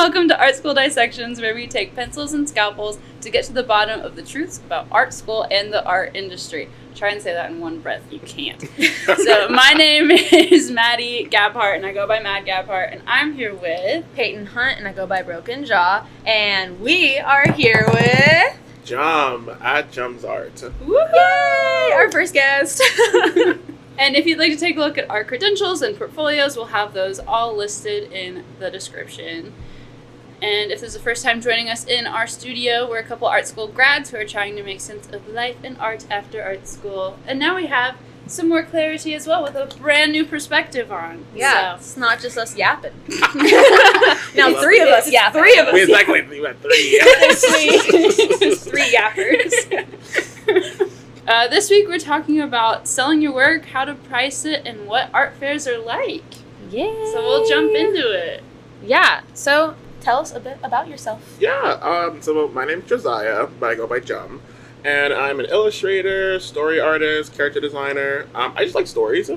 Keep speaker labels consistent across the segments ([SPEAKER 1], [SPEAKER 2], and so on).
[SPEAKER 1] Welcome to Art School Dissections, where we take pencils and scalpels to get to the bottom of the truths about art school and the art industry. Try and say that in one breath. You can't. So my name is Maddie Gabhart, and I go by Mad Gabhart, and I'm here with
[SPEAKER 2] Peyton Hunt, and I go by Broken Jaw, and we are here with
[SPEAKER 3] at Jumzart.
[SPEAKER 2] Yay! Our first guest.
[SPEAKER 1] And if you'd like to take a look at our credentials and portfolios, we'll have those all listed in the description. And if this is the first time joining us in our studio, we're a couple art school grads who are trying to make sense of life and art after art school. And now we have some more clarity as well with a brand new perspective on.
[SPEAKER 2] Yeah,
[SPEAKER 1] So.
[SPEAKER 2] it's not just us yapping. Now three of us yapping.
[SPEAKER 1] Three of us.
[SPEAKER 3] We exactly went three.
[SPEAKER 1] Three yappers. This week we're talking about selling your work, how to price it, and what art fairs are like.
[SPEAKER 2] Yeah.
[SPEAKER 1] So we'll jump into it.
[SPEAKER 2] Yeah. So tell us a bit about yourself.
[SPEAKER 3] Yeah, so my name's Josiah, but I go by Jum. And I'm an illustrator, story artist, character designer. I just like stories.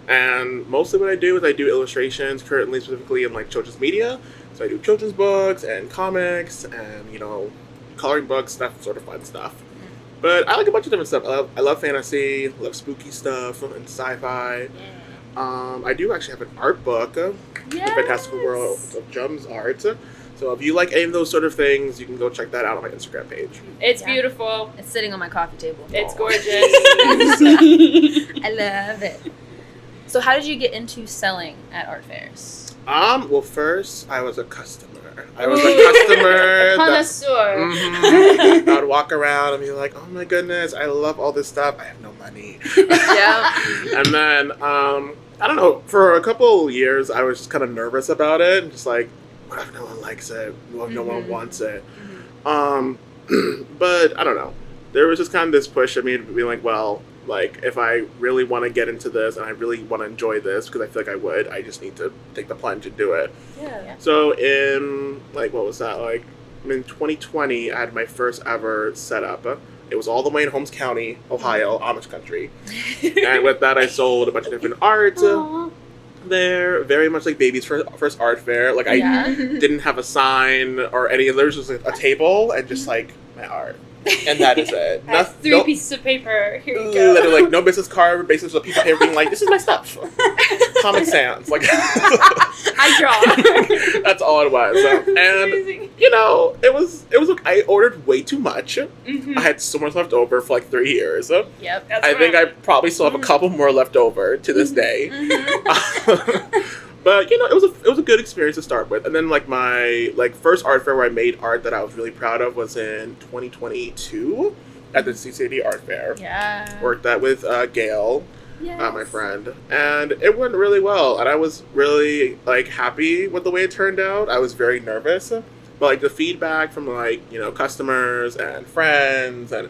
[SPEAKER 3] And mostly what I do is I do illustrations, currently specifically in like children's media. So I do children's books and comics and, coloring books, that sort of fun stuff. But I like a bunch of different stuff. I love fantasy, love spooky stuff, and sci-fi.
[SPEAKER 1] Yeah.
[SPEAKER 3] I do actually have an art book, The Fantastical World of Jumzart. So if you like any of those sort of things, you can go check that out on my Instagram page.
[SPEAKER 1] It's beautiful.
[SPEAKER 2] It's sitting on my coffee table.
[SPEAKER 1] It's
[SPEAKER 3] Aw.
[SPEAKER 1] gorgeous.
[SPEAKER 2] I love it. So how did you get into selling at art fairs?
[SPEAKER 3] Well, first I was a customer. I was a customer.
[SPEAKER 1] Connoisseur.
[SPEAKER 3] I would walk around and be like, "Oh my goodness, I love all this stuff. I have no money."
[SPEAKER 2] Yeah.
[SPEAKER 3] And then I don't know. For a couple years, I was just kind of nervous about it, and just like, what if no one likes it? What if no one wants it? But I don't know. There was just kind of this push at me to be like, well, like if I really want to get into this and I really want to enjoy this, because I feel like I would, I just need to take the plunge and do it.
[SPEAKER 1] Yeah.
[SPEAKER 3] So in what was that? In 2020, I had my first ever setup. It was all the way in Holmes County, Ohio, Amish country. And with that, I sold a bunch of different art. There, very much like baby's first art fair. Like I didn't have a sign or any. There was just a table and just like my art, and that is it.
[SPEAKER 1] I have three pieces of paper. Here you go.
[SPEAKER 3] Literally, like no business card, basically just a piece of paper being like, "This is my stuff." Comic Sans, like
[SPEAKER 1] I draw.
[SPEAKER 3] That's all it was. And it was. I ordered way too much. I had so much left over for like 3 years.
[SPEAKER 2] Yep.
[SPEAKER 1] That's
[SPEAKER 3] I think I probably still have a couple more left over to this day. But it was a good experience to start with. And then like my first art fair where I made art that I was really proud of was in 2022 at the CCD Art Fair.
[SPEAKER 2] Yeah.
[SPEAKER 3] Worked that with Gail,
[SPEAKER 2] Yes.
[SPEAKER 3] my friend, and it went really well. And I was really happy with the way it turned out. I was very nervous, but the feedback from customers and friends and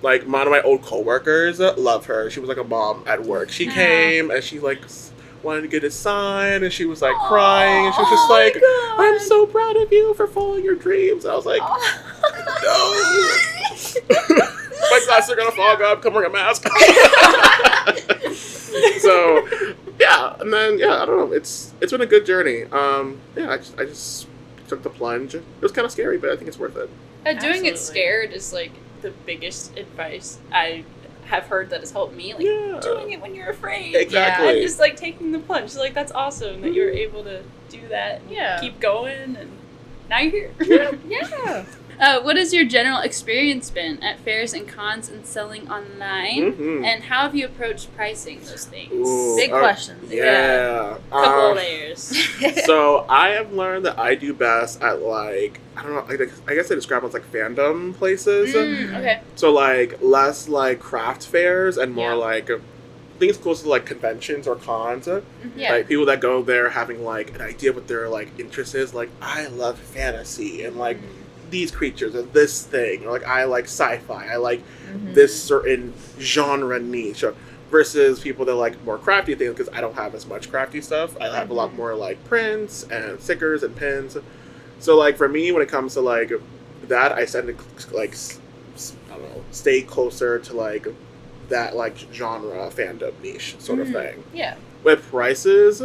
[SPEAKER 3] one of my old coworkers, love her. She was like a mom at work. She came and she wanted to get a sign, and she was crying, and she was just like, "I'm so proud of you for following your dreams." I was like, "No, my glasses are gonna fog up. Come wear a mask." So, yeah, and then I don't know. It's been a good journey. I just took the plunge. It was kind of scary, but I think it's worth it.
[SPEAKER 1] Doing it scared is the biggest advice I have heard that has helped me. Doing it when you're afraid.
[SPEAKER 3] Exactly.
[SPEAKER 1] And just taking the plunge. That's awesome that you were able to do that. And keep going, and now you're here.
[SPEAKER 2] Yeah.
[SPEAKER 1] What has your general experience been at fairs and cons and selling online?
[SPEAKER 3] Mm-hmm.
[SPEAKER 1] And how have you approached pricing those things?
[SPEAKER 3] Ooh,
[SPEAKER 2] Big questions.
[SPEAKER 3] Yeah.
[SPEAKER 1] Couple of layers.
[SPEAKER 3] So I have learned that I do best at I don't know, I guess I describe them as fandom places.
[SPEAKER 1] Okay.
[SPEAKER 3] So less craft fairs and more things close to conventions or cons.
[SPEAKER 2] Yeah.
[SPEAKER 3] People that go there having an idea what their interest is. I love fantasy and these creatures or this thing, or I like sci-fi. I like this certain genre niche. Versus people that like more crafty things, because I don't have as much crafty stuff. I have a lot more prints and stickers and pins. So for me, when it comes to that, I tend to I don't know, stay closer to that genre fandom niche sort of thing.
[SPEAKER 2] Yeah.
[SPEAKER 3] With prices,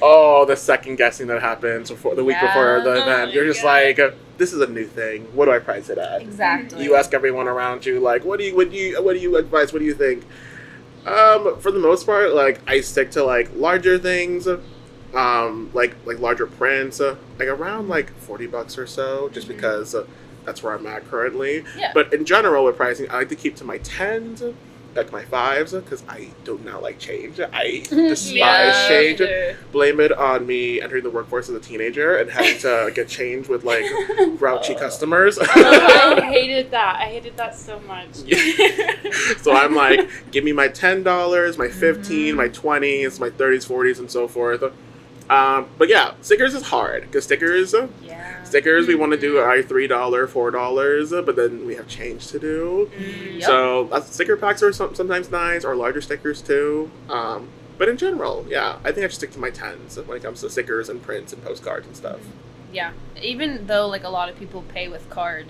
[SPEAKER 3] Oh, the second guessing that happens before the week before the event. You're just
[SPEAKER 1] Yeah.
[SPEAKER 3] like, this is a new thing. What do I price it at?
[SPEAKER 2] Exactly.
[SPEAKER 3] You ask everyone around you, like, what do you advise? What do you think? For the most part, like, I stick to like larger things, like larger prints, like around like $40 or so, just because that's where I'm at currently.
[SPEAKER 2] Yeah.
[SPEAKER 3] But in general, with pricing, I like to keep to my 10s, like my 5s, because I do not like change. I despise change. Blame it on me entering the workforce as a teenager and having to get change with like grouchy customers.
[SPEAKER 1] I hated that. I hated that so much.
[SPEAKER 3] So I'm like, give me my $10, my 15, my 20s, my 30s, 40s, and so forth. But yeah, stickers is hard because stickers, we want to do our $3, $4, but then we have change to do.
[SPEAKER 2] Yep.
[SPEAKER 3] So sticker packs are sometimes nice, or larger stickers too. But in general, yeah, I think I should stick to my 10s when it comes to stickers and prints and postcards and stuff.
[SPEAKER 2] Yeah. Even though like a lot of people pay with card,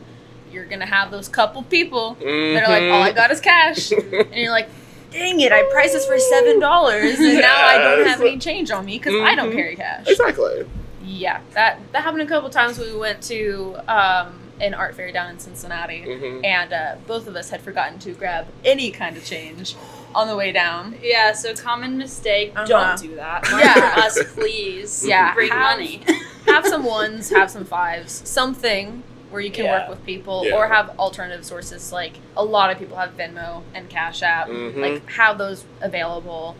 [SPEAKER 2] you're gonna have those couple people that are like, all I got is cash, and you're like, dang it, I priced this for $7, and now I don't have any change on me because I don't carry cash.
[SPEAKER 3] Exactly.
[SPEAKER 2] Yeah, that happened a couple times when we went to an art fair down in Cincinnati, and both of us had forgotten to grab any kind of change on the way down.
[SPEAKER 1] Yeah, so common mistake.
[SPEAKER 2] Uh-huh.
[SPEAKER 1] Don't do that.
[SPEAKER 2] Yeah.
[SPEAKER 1] For us, please.
[SPEAKER 2] Yeah,
[SPEAKER 1] Bring money.
[SPEAKER 2] Have some 1s, have some 5s, something where you can
[SPEAKER 1] Yeah.
[SPEAKER 2] work with people,
[SPEAKER 3] Yeah.
[SPEAKER 2] or have alternative sources. Like a lot of people have Venmo and Cash App. Like have those available.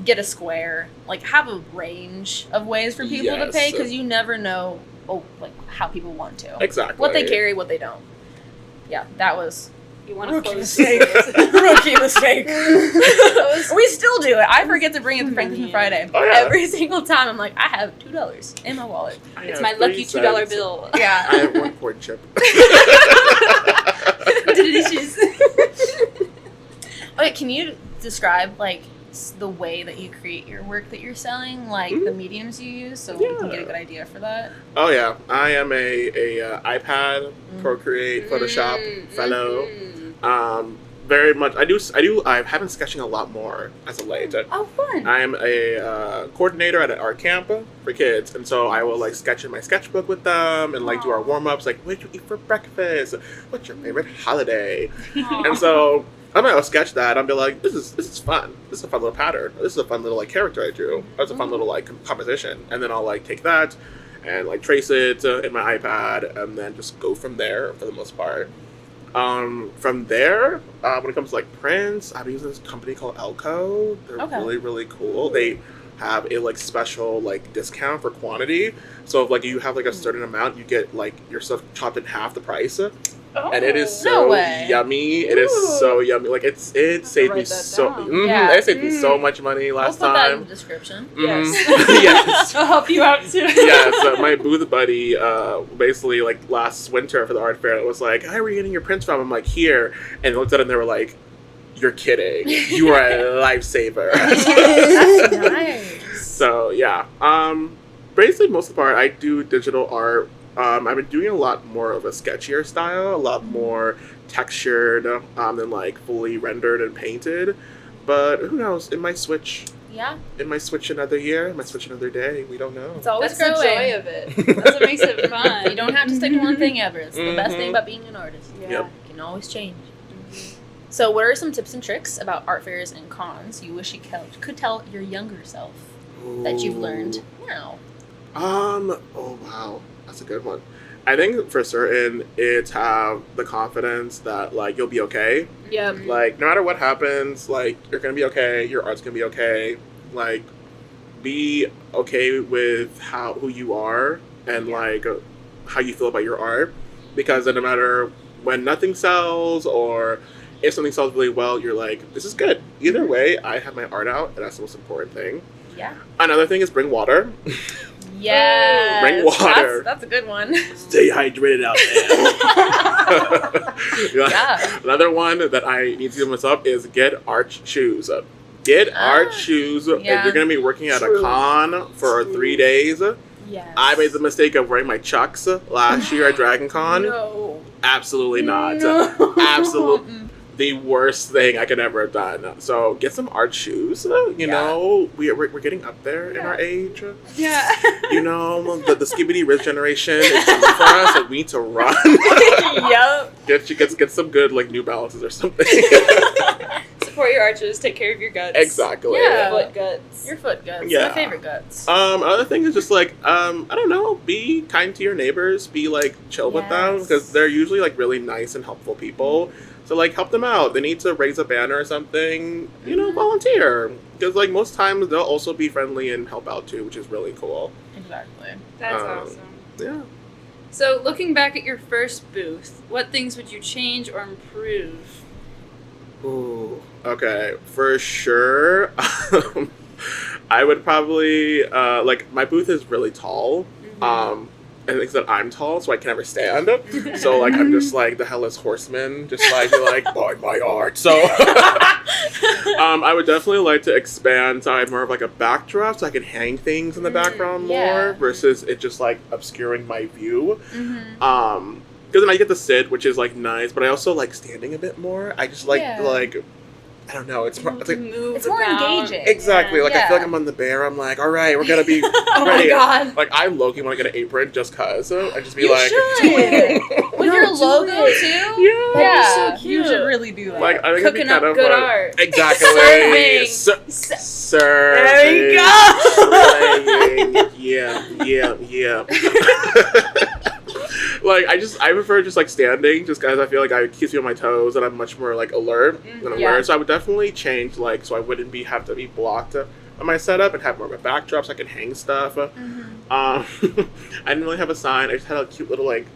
[SPEAKER 2] Get a Square. Like have a range of ways for people to pay, because you never know like how people want to.
[SPEAKER 3] Exactly.
[SPEAKER 2] What they carry, what they don't. Yeah, that was
[SPEAKER 1] You want to
[SPEAKER 2] rookie
[SPEAKER 1] close
[SPEAKER 2] mistake. Rookie mistake. We still do it. I forget to bring it to Franklin Friday.
[SPEAKER 3] Oh, yeah.
[SPEAKER 2] Every single time I'm like, I have $2 in my wallet.
[SPEAKER 1] It's my lucky $2 bill.
[SPEAKER 2] Yeah.
[SPEAKER 3] I have one corn chip.
[SPEAKER 1] Delicious.
[SPEAKER 2] Okay, can you describe like the way that you create your work that you're selling, like the mediums you use, so we can get a good idea for that?
[SPEAKER 3] Oh yeah, I am a iPad, Procreate, Photoshop fellow. Very much. I have been sketching a lot more as of late.
[SPEAKER 2] Oh, fun.
[SPEAKER 3] I am a coordinator at an art camp for kids, and so I will like sketch in my sketchbook with them and like do our warm ups, like what did you eat for breakfast? What's your favorite holiday? And so I'll sketch that. I'll be like, this is fun. This is a fun little pattern. This is a fun little like character I drew. That's a fun little like composition. And then I'll like take that and like trace it in my iPad, and then just go from there for the most part. From there, when it comes to like prints, I've been using this company called Elko. They're really, really cool. They have a like special like discount for quantity. So if like you have like a certain amount, you get like your stuff chopped in half the price. And it is so yummy. It is so yummy. Like it saved me so. It saved me so much money last
[SPEAKER 2] We'll put that in
[SPEAKER 3] time.
[SPEAKER 2] the description.
[SPEAKER 1] Yes.
[SPEAKER 3] Yes.
[SPEAKER 1] I'll help you out too.
[SPEAKER 3] Yes, my booth buddy, basically like last winter for the art fair, it was like, "Hi, where are you getting your prints from?" I'm like, "Here," and they looked at it and they were like, "You're kidding! You are a lifesaver."
[SPEAKER 2] That's nice.
[SPEAKER 3] So yeah, basically most of the part I do digital art. I've been doing a lot more of a sketchier style, a lot more textured than like fully rendered and painted. But who knows? It might switch.
[SPEAKER 2] Yeah.
[SPEAKER 3] It might switch another year. It might switch another day. We don't know.
[SPEAKER 2] It's always
[SPEAKER 1] That's the
[SPEAKER 2] growing.
[SPEAKER 1] joy of it. That's what makes it fun.
[SPEAKER 2] You don't have to stick to one thing ever. It's the best thing about being an artist.
[SPEAKER 1] Yeah.
[SPEAKER 3] Yep.
[SPEAKER 2] You can always change. So what are some tips and tricks about art fairs and cons you wish you could tell your younger self that you've learned now?
[SPEAKER 3] Oh wow, that's a good one. I think for certain it's have the confidence that like you'll be okay.
[SPEAKER 1] Yep.
[SPEAKER 3] Like no matter what happens, like you're gonna be okay. Your art's gonna be okay. Like be okay with who you are and like how you feel about your art, because no matter when nothing sells or if something sells really well, you're like, this is good. Either way, I have my art out, and that's the most important thing.
[SPEAKER 2] Yeah.
[SPEAKER 3] Another thing is bring water.
[SPEAKER 2] Yes.
[SPEAKER 3] Bring water.
[SPEAKER 2] That's a good one.
[SPEAKER 3] Stay hydrated out there.
[SPEAKER 2] Yeah.
[SPEAKER 3] Another one that I need to give myself is get art shoes. Get art shoes. If
[SPEAKER 2] Yeah.
[SPEAKER 3] you're going to be working at a con for 3 days.
[SPEAKER 2] Yes.
[SPEAKER 3] I made the mistake of wearing my Chucks last year at Dragon Con.
[SPEAKER 2] No.
[SPEAKER 3] Absolutely not.
[SPEAKER 2] No.
[SPEAKER 3] Absolutely. the worst thing I could ever have done. So get some art shoes. You know, we're getting up there in our age.
[SPEAKER 1] Yeah.
[SPEAKER 3] You know, the Skibbity Rich generation is coming for us, and we need to run.
[SPEAKER 2] Yep.
[SPEAKER 3] Get some good like New Balances or something.
[SPEAKER 1] Support your arches. Take care of your guts.
[SPEAKER 3] Exactly.
[SPEAKER 2] Yeah.
[SPEAKER 1] Foot guts.
[SPEAKER 2] Your foot guts.
[SPEAKER 3] Yeah.
[SPEAKER 2] My favorite guts.
[SPEAKER 3] Another thing is just like I don't know, be kind to your neighbors, be like chill with them, because they're usually like really nice and helpful people. So like help them out. They need to raise a banner or something, you know, volunteer, because like most times they'll also be friendly and help out too, which is really cool.
[SPEAKER 2] Exactly.
[SPEAKER 1] That's awesome.
[SPEAKER 3] Yeah.
[SPEAKER 1] So looking back at your first booth, what things would you change or improve?
[SPEAKER 3] Ooh, okay, for sure. I would probably like my booth is really tall. And it's that I'm tall, so I can never stand. So like I'm just like the Headless Horseman, just like buy my art. So I would definitely like to expand so I have more of like a backdrop, so I can hang things in the background more versus it just like obscuring my view. Because then I get to sit, which is like nice, but I also like standing a bit more. I just like I don't know. It's more, it's like
[SPEAKER 2] it's more engaging.
[SPEAKER 3] Exactly. Like I feel like I'm on the bear. I'm like, all right, we're gonna be ready.
[SPEAKER 2] My God.
[SPEAKER 3] Like I low-key want to get an apron just cause. I just be
[SPEAKER 2] You
[SPEAKER 3] like,
[SPEAKER 2] should. With your logo too.
[SPEAKER 3] Yeah.
[SPEAKER 2] That'd be so cute.
[SPEAKER 1] You should
[SPEAKER 2] really do that.
[SPEAKER 3] Like I think it'd be
[SPEAKER 1] Cooking
[SPEAKER 3] kind
[SPEAKER 1] up
[SPEAKER 3] of
[SPEAKER 1] good art.
[SPEAKER 3] Exactly.
[SPEAKER 1] Serving.
[SPEAKER 3] There
[SPEAKER 2] you
[SPEAKER 3] go. Yeah. Like I prefer just like standing, just because I feel like it keeps me on my toes and I'm much more like alert when I'm wearing. So I would definitely change like so I wouldn't have to be blocked on my setup and have more of a backdrop so I can hang stuff. I didn't really have a sign. I just had a cute little like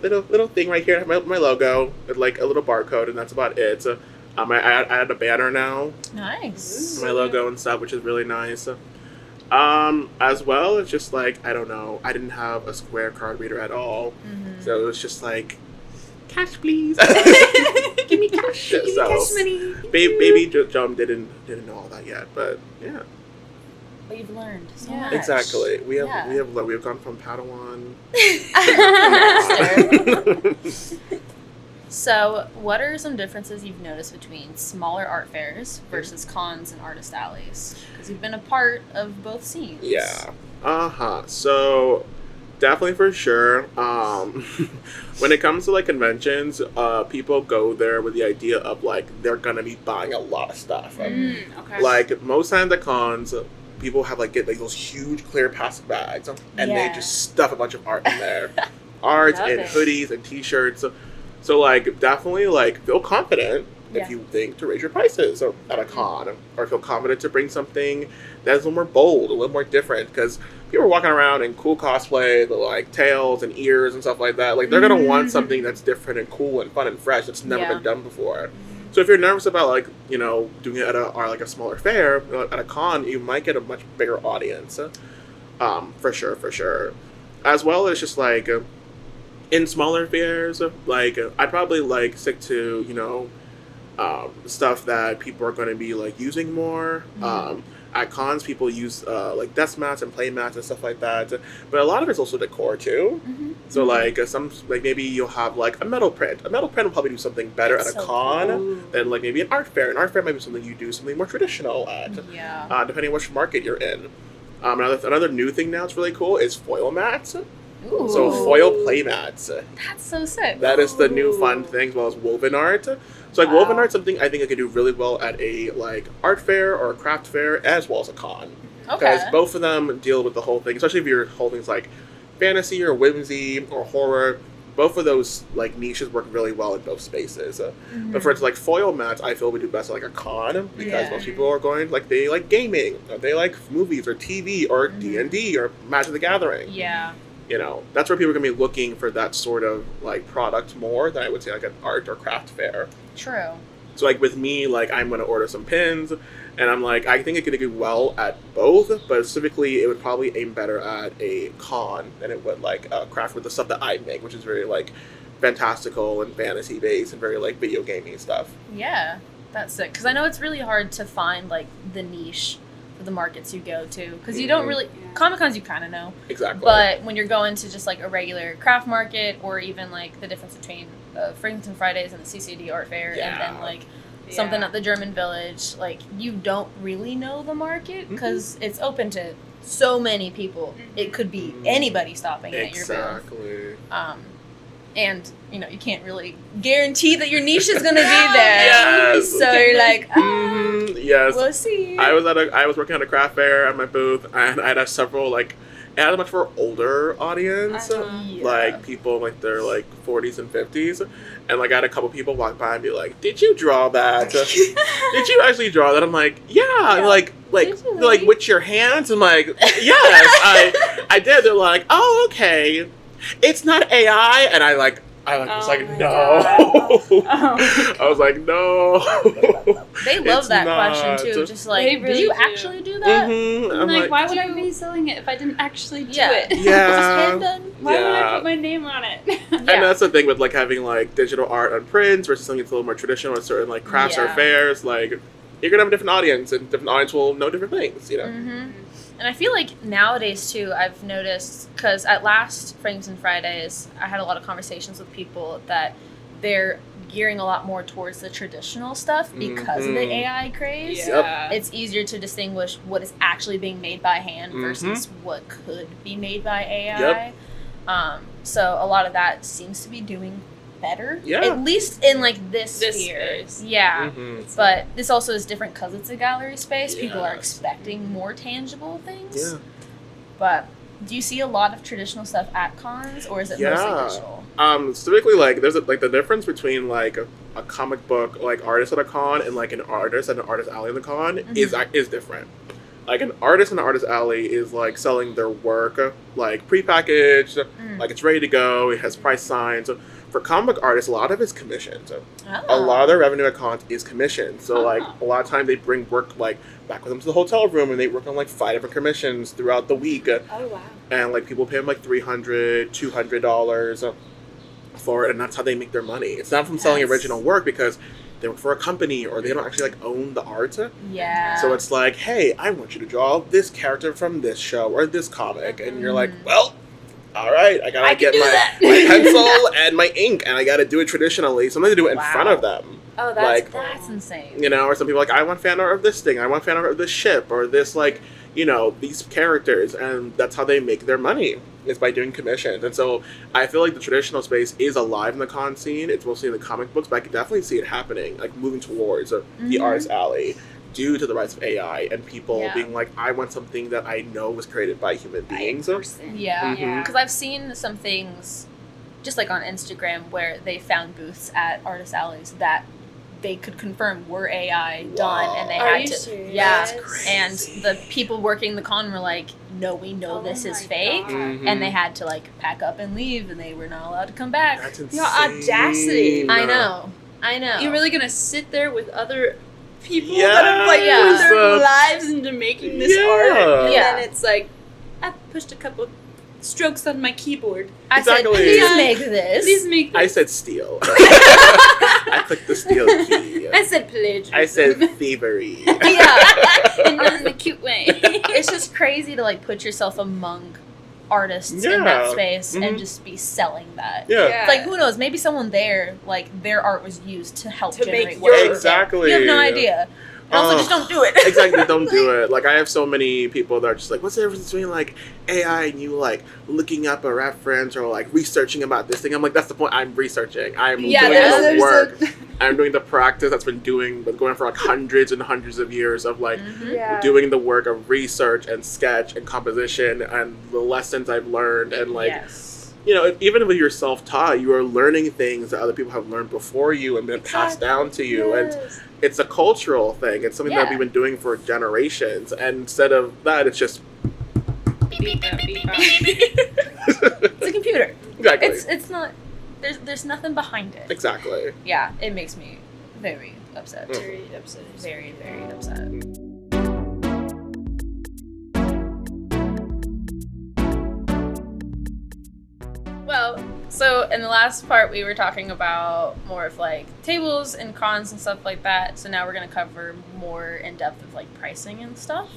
[SPEAKER 3] little thing right here. I have my logo with like a little barcode, and that's about it. I added a banner now.
[SPEAKER 2] Nice.
[SPEAKER 3] My logo and stuff, which is really nice. As well, it's just like, I don't know, I didn't have a square card reader at all. So it was just like, cash please. Give me cash.
[SPEAKER 2] Give me cash money.
[SPEAKER 3] Baby Jum didn't know all that yet, but yeah.
[SPEAKER 2] But you've learned so much.
[SPEAKER 3] Exactly. We have gone from Padawan.
[SPEAKER 2] So, what are some differences you've noticed between smaller art fairs versus cons and artist alleys? Because you've been a part of both scenes.
[SPEAKER 3] Yeah. So, definitely for sure. When it comes to like conventions, people go there with the idea of like they're gonna be buying a lot of stuff.
[SPEAKER 1] Okay.
[SPEAKER 3] Like most times at cons, people have like get like those huge clear plastic bags, and they just stuff a bunch of art in there, art and hoodies and T-shirts. So like definitely like feel confident if you think to raise your prices at a con, or feel confident to bring something that's a little more bold, a little more different, because people are walking around in cool cosplay, the like tails and ears and stuff like that. Like they're gonna want something that's different and cool and fun and fresh that's never been done before. So if you're nervous about like doing it at a smaller fair, at a con, you might get a much bigger audience. For sure. As well as just like in smaller fairs, like I'd probably like stick to stuff that people are going to be like using more. At cons, people use like desk mats and play mats and stuff like that, but a lot of it's also decor too. So like maybe you'll have like a metal print. A metal print will probably do something better at a con than like maybe an art fair. An art fair might be something you do something more traditional at, depending on which market you're in. Another new thing now that's really cool is foil mats.
[SPEAKER 2] Ooh.
[SPEAKER 3] So foil play mats.
[SPEAKER 2] That's so sick.
[SPEAKER 3] That is the new fun thing, as well as woven art. So like woven art, something I think I could do really well at a like art fair or a craft fair, as well as a con. Because both of them deal with the whole thing, especially if your whole thing's like fantasy or whimsy or horror. Both of those like niches work really well in both spaces. But for instance, like foil mats, I feel would do best at like a con, because most people are going like they like gaming, or they like movies or TV or D&D or Magic the Gathering.
[SPEAKER 2] Yeah.
[SPEAKER 3] That's where people are going to be looking for that sort of like product more than I would say like an art or craft fair.
[SPEAKER 2] True.
[SPEAKER 3] So like with me, like I'm going to order some pins, and I'm like, I think it could do well at both, but specifically it would probably aim better at a con than it would like craft with the stuff that I make, which is very like fantastical and fantasy based and very like video gaming stuff.
[SPEAKER 2] Yeah, that's sick. Because I know it's really hard to find like the niche for the markets you go to, because you don't really Comic-Cons you kind of know,
[SPEAKER 3] Exactly.
[SPEAKER 2] but when you're going to just like a regular craft market, or even like the difference between Freelancing Fridays and the CCD Art Fair, and then like something at the German Village, like you don't really know the market because it's open to so many people. It could be anybody stopping at your booth. And you know, you can't really guarantee that your niche is gonna be there.
[SPEAKER 3] Yes.
[SPEAKER 2] So you're like,
[SPEAKER 3] yes.
[SPEAKER 2] We'll see.
[SPEAKER 3] I was working at a craft fair at my booth, and I had several like. It had a much more older audience, like people like their like 40s and 50s, and like I had a couple people walk by and be like, "Did you draw that? Did you actually draw that?" I'm like, "Yeah." Like with your hands. I'm like, "Yes, I did." They're like, "Oh, okay. It's not AI," and I was like, no. I was like, no.
[SPEAKER 2] They love that question too. Just like,
[SPEAKER 1] really
[SPEAKER 2] did you
[SPEAKER 1] do.
[SPEAKER 2] actually do that?
[SPEAKER 1] I'm like, why would I be selling it if I didn't actually do it?
[SPEAKER 3] Yeah.
[SPEAKER 1] Why would I put my name on it?
[SPEAKER 3] And that's the thing with like having like digital art on prints versus something that's a little more traditional at certain like crafts or fairs. Like, you're gonna have a different audience, and different audience will know different things. You know.
[SPEAKER 2] And I feel like nowadays, too, I've noticed, because at last Freelancing Fridays, I had a lot of conversations with people that they're gearing a lot more towards the traditional stuff because of the AI craze.
[SPEAKER 1] Yeah.
[SPEAKER 2] It's easier to distinguish what is actually being made by hand versus what could be made by AI. So a lot of that seems to be doing better, at least in like this sphere.
[SPEAKER 1] Space.
[SPEAKER 2] But this also is different because it's a gallery space. People are expecting more tangible things. But do you see a lot of traditional stuff at cons, or is it mostly digital?
[SPEAKER 3] Specifically, like there's like the difference between like a comic book like artist at a con and like an artist at an artist alley in the con is different. Like an artist in an artist alley is like selling their work like prepackaged, like it's ready to go. It has price signs. For comic artists, a lot of it's commissioned. A lot of their revenue at cons is commissioned. So like a lot of times they bring work like back with them to the hotel room, and they work on like 5 different commissions throughout the week.
[SPEAKER 1] Oh wow!
[SPEAKER 3] And like people pay them like $300, $200 for it, and that's how they make their money. It's not from selling original work because they work for a company or they don't actually like own the art. So it's like, hey, I want you to draw this character from this show or this comic, and you're like, well. All right, I gotta get my pencil and my ink, and I gotta do it traditionally. Sometimes I do it in front of them.
[SPEAKER 2] Oh, that's insane.
[SPEAKER 3] You know, or some people are like, I want fan art of this thing, I want fan art of this ship, or this, like, you know, these characters, and that's how they make their money, is by doing commissions. And so I feel like the traditional space is alive in the con scene. It's mostly in the comic books, but I can definitely see it happening, like moving towards the artist alley. Due to the rise of AI and people being like, I want something that I know was created by human beings.
[SPEAKER 2] Because I've seen some things, just like on Instagram, where they found booths at artist alleys that they could confirm were AI done, and they had to.
[SPEAKER 1] Serious?
[SPEAKER 2] And the people working the con were like, no, we know this is fake, and they had to like pack up and leave, and they were not allowed to come back.
[SPEAKER 3] That's insane.
[SPEAKER 1] Your audacity!
[SPEAKER 2] I know.
[SPEAKER 1] You're really gonna sit there with other people that have like put their lives into making this art, and then it's like, I pushed a couple strokes on my keyboard.
[SPEAKER 2] I said, please make this.
[SPEAKER 1] Please make this.
[SPEAKER 3] I said steal. I clicked the steal key.
[SPEAKER 1] I said plagiarism.
[SPEAKER 3] I said thievery.
[SPEAKER 1] And not in a cute way.
[SPEAKER 2] It's just crazy to like put yourself among artists in that space and just be selling that. It's like, who knows, maybe someone there, like their art was used to help generate work.
[SPEAKER 3] Exactly.
[SPEAKER 2] You have no idea. And also just don't do it.
[SPEAKER 3] Exactly, don't do it. Like, I have so many people that are just like, what's the difference between like AI and you like looking up a reference or like researching about this thing? I'm like, that's the point. I'm researching. I'm doing the work. I'm doing the practice that's been going for like hundreds and hundreds of years of like doing the work of research and sketch and composition and the lessons I've learned and like you know, even if you're self-taught, you are learning things that other people have learned before you and been passed down to you. And it's a cultural thing. It's something that we've been doing for generations. And instead of that, it's just...
[SPEAKER 1] Beep, beep, beep,
[SPEAKER 2] it's a computer.
[SPEAKER 3] Exactly.
[SPEAKER 2] It's not... There's nothing behind it.
[SPEAKER 3] Exactly.
[SPEAKER 2] Yeah, it makes me very upset.
[SPEAKER 1] Very upset.
[SPEAKER 2] Very, very upset. Well, so in the last part we were talking about more of like tables and cons and stuff like that. So now we're going to cover more in depth of like pricing and stuff.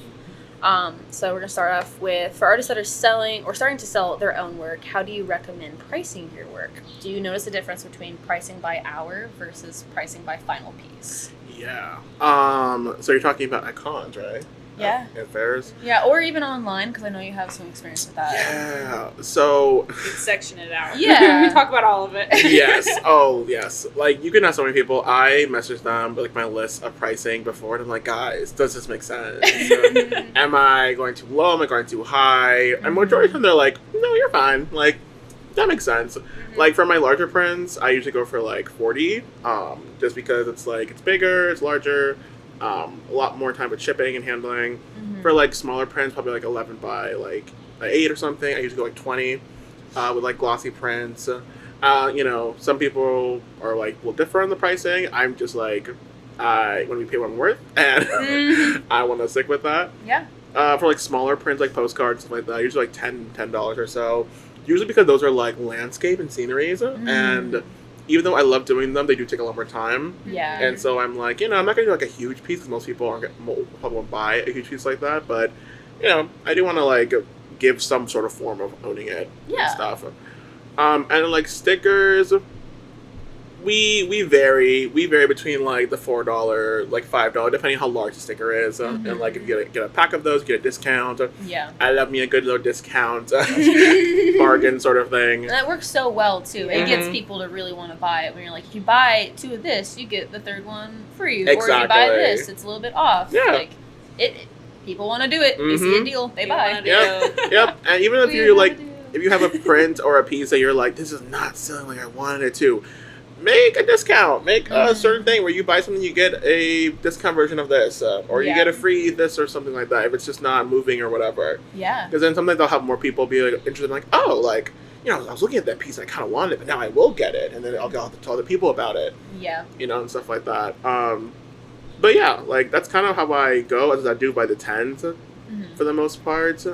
[SPEAKER 2] So we're going to start off with, for artists that are selling or starting to sell their own work, how do you recommend pricing your work? Do you notice a difference between pricing by hour versus pricing by final piece?
[SPEAKER 3] Yeah. So you're talking about at cons, right?
[SPEAKER 2] Yeah.
[SPEAKER 3] At fairs?
[SPEAKER 2] Yeah, or even online, because I know you have some experience with that.
[SPEAKER 3] Yeah. So...
[SPEAKER 1] We can section it out.
[SPEAKER 2] Yeah.
[SPEAKER 1] We talk about all of it.
[SPEAKER 3] Yes. Oh, yes. Like, you can ask so many people. I messaged them with, like, my list of pricing before, and I'm like, guys, does this make sense? Am I going too low? Am I going too high? And majority of them, they're like, no, you're fine. Like, that makes sense. Like, for my larger prints, I usually go for, like, 40, just because it's, like, it's bigger, it's larger, a lot more time with shipping and handling. For, like, smaller prints, probably, like, 11 by, like, 8 or something. I usually go, like, 20 with, like, glossy prints. You know, some people are, like, will differ on the pricing. I'm just, like, I want to be paid what I'm worth, and I want to stick with that.
[SPEAKER 2] Yeah.
[SPEAKER 3] For, like, smaller prints, like, postcards, stuff like that, usually, like, $10 or so. Usually because those are, like, landscape and sceneries, and even though I love doing them, they do take a lot more time.
[SPEAKER 2] Yeah.
[SPEAKER 3] And so I'm like, you know, I'm not going to do, like, a huge piece, because most people probably won't buy a huge piece like that, but, you know, I do want to, like, give some sort of form of owning it and stuff. And then, like, stickers, we vary between, like, the $4, like, $5, depending on how large the sticker is. And, like, if you get a pack of those, you get a discount.
[SPEAKER 2] Yeah.
[SPEAKER 3] I love me a good little discount, bargain sort of thing.
[SPEAKER 2] And that works so well, too. It gets people to really want to buy it. When you're like, if you buy 2 of this, you get the 3rd one free.
[SPEAKER 3] Exactly.
[SPEAKER 2] Or if you buy this, it's a little bit off.
[SPEAKER 3] Yeah.
[SPEAKER 2] Like, people want to do it. They see a deal, they buy.
[SPEAKER 3] Yep. And even if you're, like, if you have a print or a piece that you're like, this is not selling like I wanted it to, make a discount. Make a certain thing where you buy something, you get a discount version of this, or you get a free this or something like that. If it's just not moving or whatever. Yeah. Because then sometimes they'll have more people be like interested in, like, oh, like, you know, I was looking at that piece, I kind of wanted it, but now I will get it, and then I'll go tell other people about it. Yeah. You know, and stuff like that. But yeah, like, that's kind of how I go, as I do by the tens for the most part.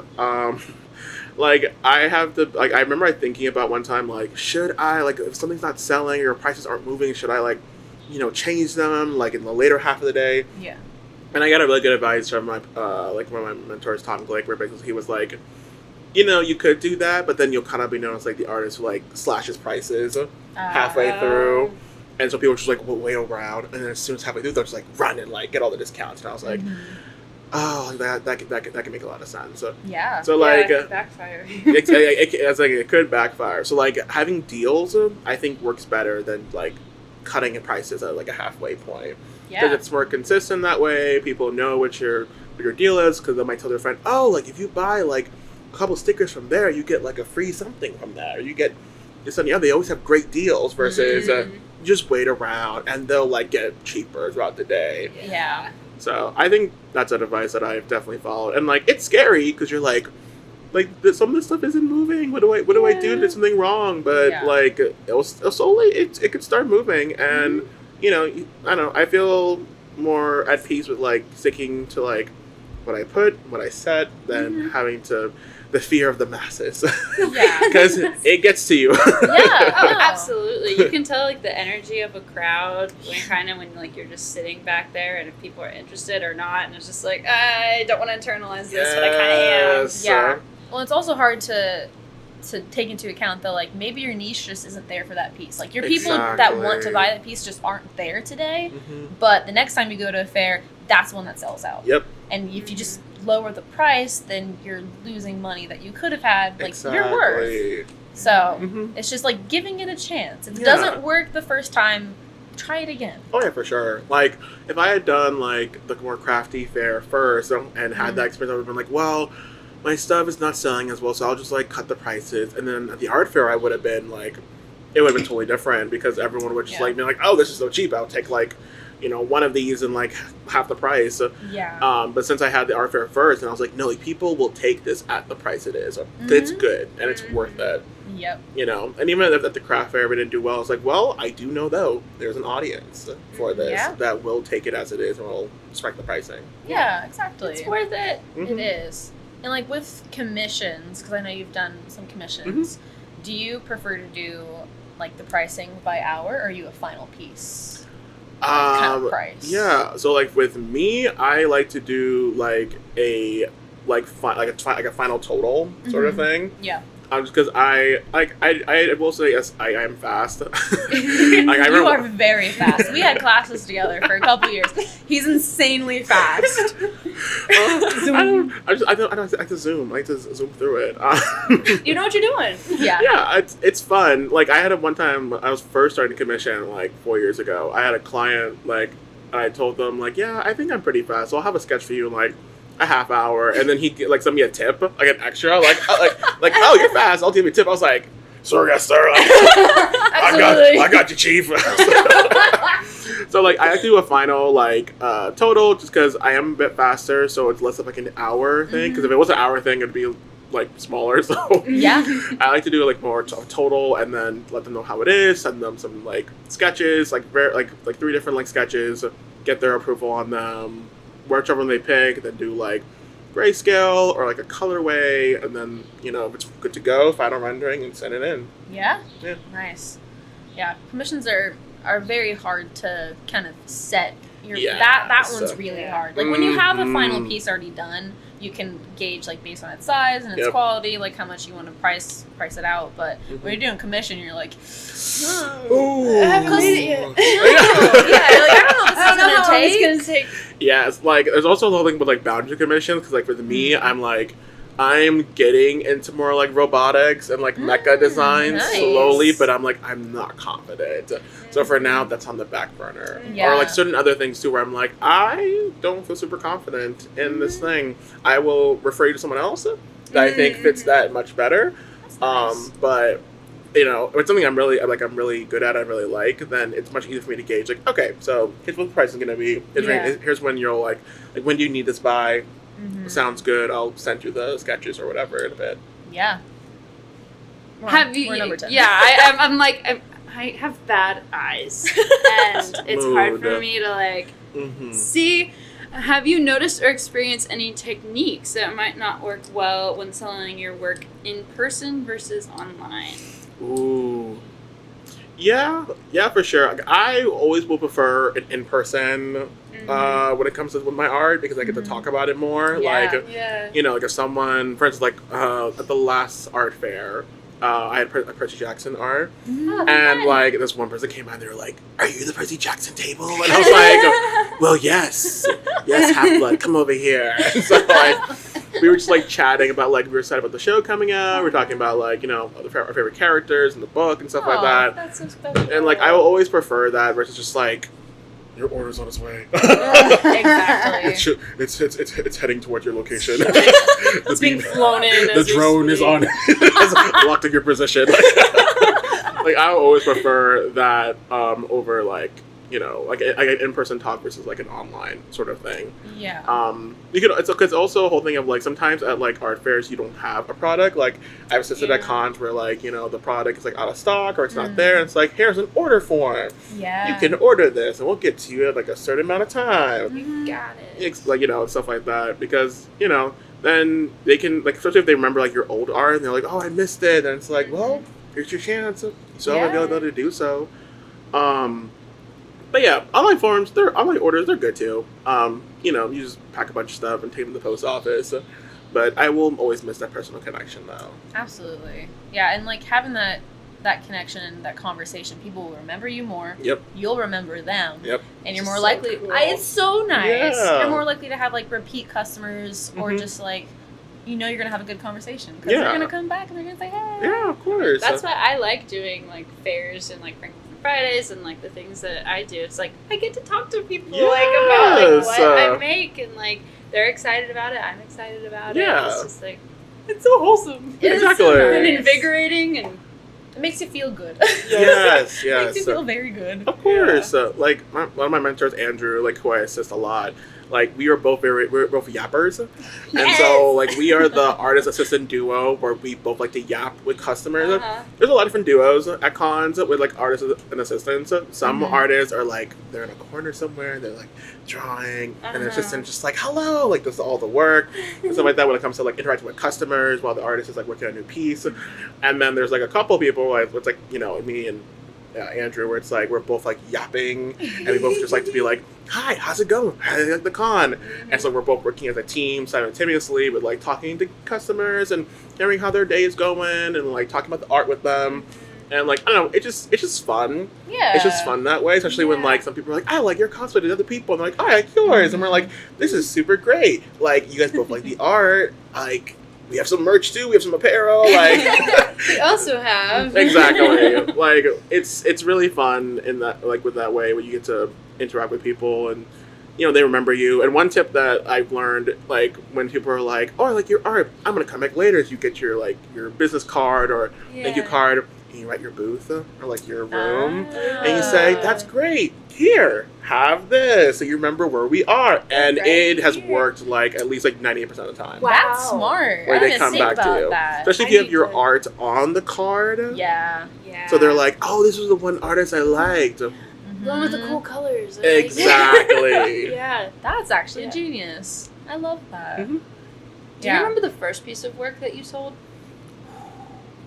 [SPEAKER 3] Like, I remember thinking about one time, like, should I, like, if something's not selling or prices aren't moving, should I, like, you know, change them, like, in the later half of the day? Yeah. And I got a really good advice from my, like, one of my mentors, Tom Glick, where basically he was like, you know, you could do that, but then you'll kind of be known as, like, the artist who, like, slashes prices halfway through. And so people just, like, will wait around, and then as soon as halfway through, they'll just, like, run and, like, get all the discounts. And I was like, oh, that can make a lot of sense. Yeah. So, like,
[SPEAKER 1] it could backfire.
[SPEAKER 3] It could backfire. So, like, having deals, I think, works better than, like, cutting in prices at, like, a halfway point. Yeah. Because it's more consistent that way. People know what your deal is, because they might tell their friend, oh, like, if you buy, like, a couple stickers from there, you get, like, a free something from that, or you get this and the other. They always have great deals versus just wait around, and they'll, like, get cheaper throughout the day. Yeah. So I think that's a device that I've definitely followed, and, like, it's scary because you're like some of this stuff isn't moving. What do I do? Did something wrong? But like it'll slowly it could start moving, and you know, I don't know. I feel more at peace with, like, sticking to, like, what I said than having to the fear of the masses. Yeah. Because it gets to you.
[SPEAKER 1] Yeah, absolutely. You can tell, like, the energy of a crowd when like, you're just sitting back there, and if people are interested or not, and it's just like, I don't want to internalize this, but I kind of am.
[SPEAKER 2] Yeah. Well, it's also hard to take into account that, like, maybe your niche just isn't there for that piece. Like, your people that want to buy that piece just aren't there today, but the next time you go to a fair, that's one that sells out. Yep. And if you just lower the price, then you're losing money that you could have had, like, your worth. So it's just, like, giving it a chance. If it doesn't work the first time, try it again.
[SPEAKER 3] Oh yeah, for sure. Like, if I had done, like, the more crafty fair first and had that experience, I would have been like, well, my stuff is not selling as well, so I'll just, like, cut the prices. And then at the art fair, I would have been like, it would have been totally different, because everyone would just like be like, oh, this is so cheap, I'll take, like, you know, one of these and, like, half the price. But since I had the art fair first, and I was like, no, like, people will take this at the price it is. It's good, and it's worth it. Yep. You know, and even if at the craft fair we didn't do well, it's like, well, I do know, though, there's an audience for this that will take it as it is and will respect the pricing.
[SPEAKER 2] Yeah, exactly.
[SPEAKER 1] It's worth it.
[SPEAKER 2] It is. And, like, with commissions, because I know you've done some commissions, do you prefer to do, like, the pricing by hour, or are you a final piece kind of price?
[SPEAKER 3] Yeah, so, like, with me, I like to do, like, a like a final total sort of thing.
[SPEAKER 2] Yeah.
[SPEAKER 3] Just because I will say yes, I am fast.
[SPEAKER 2] You are very fast. We had classes together for a couple years. He's insanely fast.
[SPEAKER 3] I like to zoom. I like to zoom through it.
[SPEAKER 1] You know what you're doing.
[SPEAKER 2] Yeah.
[SPEAKER 3] Yeah, it's fun. Like I had one time I was first starting to commission like 4 years ago. I had a client like I told them like, yeah, I think I'm pretty fast, so I'll have a sketch for you in like a half hour, and then he like sent me a tip, like an extra, like oh, you're fast, I'll give you a tip. I was like, sorry, yes, sir. I got you, chief. So like I do a final like total just because I am a bit faster, so it's less of like an hour thing. Because if it was an hour thing, it'd be like smaller. So
[SPEAKER 2] yeah,
[SPEAKER 3] I like to do like more total, and then let them know how it is. Send them some like sketches, like like 3 different like sketches, get their approval on them. Whichever one they pick, then do like grayscale or like a colorway, and then if it's good to go, final rendering, and send it in.
[SPEAKER 2] Yeah.
[SPEAKER 3] Yeah.
[SPEAKER 2] Nice. Yeah, commissions are very hard to kind of set.
[SPEAKER 3] Yeah,
[SPEAKER 2] that one's really hard. Like when you have a final piece already done, you can gauge like based on its size and its quality, like how much you want to price it out. But when you're doing commission, you're like,
[SPEAKER 1] I haven't made it yet.
[SPEAKER 2] I don't know how long it's gonna take.
[SPEAKER 3] Yeah, it's like there's also the whole thing with like boundary commissions, because like for me, I'm getting into more like robotics and like mecha designs slowly, but I'm not confident. So for now, that's on the back burner.
[SPEAKER 2] Yeah.
[SPEAKER 3] Or like certain other things too, where I'm like, I don't feel super confident in this thing. I will refer you to someone else that I think fits that much better.
[SPEAKER 2] Nice.
[SPEAKER 3] But if it's something I'm really good at, I really like, then it's much easier for me to gauge. Like, okay, so here's what the price is going to be. Here's when you'll like when do you need this by? Sounds good. I'll send you the sketches or whatever in a bit.
[SPEAKER 2] Yeah.
[SPEAKER 1] We're number 10. Yeah, I have bad eyes, and it's hard for me to like see. Have you noticed or experienced any techniques that might not work well when selling your work in person versus online?
[SPEAKER 3] Ooh. Yeah, for sure. Like, I always will prefer an in-person when it comes to with my art, because I get to talk about it more. Like if someone, for instance, like at the last art fair, I had Percy Jackson art, and like this one person came out and they were like, "Are you the Percy Jackson table?" And I was like, "Well, yes, Half-Blood, come over here." And so like we were just like chatting about like we were excited about the show coming out. We were talking about like our favorite characters in the book and stuff like that.
[SPEAKER 2] That's so special.
[SPEAKER 3] And like I will always prefer that versus just like, your order's on its way.
[SPEAKER 2] Exactly.
[SPEAKER 3] It's heading towards your location.
[SPEAKER 1] It's being flown in.
[SPEAKER 3] The drone is on. Locked in your position. Like I always prefer that over like like an in-person talk versus like an online sort of thing.
[SPEAKER 2] Yeah.
[SPEAKER 3] It's also a whole thing of like sometimes at like art fairs you don't have a product. Like I've assisted at cons where like the product is like out of stock or it's not there, and it's like, here's an order form.
[SPEAKER 2] Yeah.
[SPEAKER 3] You can order this and we'll get to you at like a certain amount of time.
[SPEAKER 1] You got it.
[SPEAKER 3] It's like stuff like that, because then they can like, especially if they remember like your old art and they're like, oh, I missed it, and it's like, well, here's your chance. You still have availability to do so. But yeah, online orders, they're good too. You just pack a bunch of stuff and take them to the post office. But I will always miss that personal connection though.
[SPEAKER 2] Absolutely. Yeah, and like having that connection, that conversation, people will remember you more.
[SPEAKER 3] Yep.
[SPEAKER 2] You'll remember them.
[SPEAKER 3] Yep.
[SPEAKER 2] And you're more likely.
[SPEAKER 1] Cool.
[SPEAKER 2] It's so nice.
[SPEAKER 3] Yeah.
[SPEAKER 2] You're more likely to have like repeat customers, or just like you're gonna have a good conversation because they're gonna come back and they're gonna say, hey.
[SPEAKER 3] Yeah, of course.
[SPEAKER 1] That's why I like doing like fairs and like Fridays and like the things that I do. It's like I get to talk to people like about like what I make, and like they're excited about it. I'm excited about it. It's just like it's so wholesome.
[SPEAKER 3] Exactly.
[SPEAKER 1] And invigorating, and
[SPEAKER 2] it makes you feel good.
[SPEAKER 3] Yes.
[SPEAKER 2] It makes you feel very good.
[SPEAKER 3] Of course. Like one of my mentors, Andrew, like who I assist a lot. Like we're both yappers, and so like we are the artist assistant duo where we both like to yap with customers. There's a lot of different duos at cons with like artists and assistants. Some artists are like they're in a corner somewhere and they're like drawing, and the assistant just like hello, like does all the work and stuff like that when it comes to like interacting with customers while the artist is like working on a new piece. And then there's like a couple people like it's like me and Andrew, where it's like we're both like yapping, and we both just like to be like, "Hi, how's it going? How do you like the con?" And so we're both working as a team simultaneously with like talking to customers and hearing how their day is going, and like talking about the art with them. And like I don't know, it's just fun.
[SPEAKER 2] Yeah,
[SPEAKER 3] it's just fun that way, especially when like some people are like, I like your cosplay to other people, and they're like, I like yours, and we're like, this is super great. Like you guys both like the art. Like we have some merch too. We have some apparel. Like
[SPEAKER 1] We also have
[SPEAKER 3] exactly. Like it's really fun in that like with that way when you get to interact with people and they remember you. And one tip that I've learned, like when people are like, oh, I like your art, I'm gonna come back later, is you get your like your business card or thank you card. And you write your booth or like your room and you say, that's great, here, have this, so you remember where we are. And it has worked like at least like 98% of the time.
[SPEAKER 2] Wow. That's smart.
[SPEAKER 3] Where they come back to you, especially if you have your art on the card.
[SPEAKER 2] Yeah.
[SPEAKER 3] So they're like, oh, this was the one artist I liked.
[SPEAKER 1] The one with the cool colors.
[SPEAKER 3] Exactly.
[SPEAKER 1] Yeah.
[SPEAKER 2] That's actually genius. I love that.
[SPEAKER 1] Do you remember the first piece of work that you sold?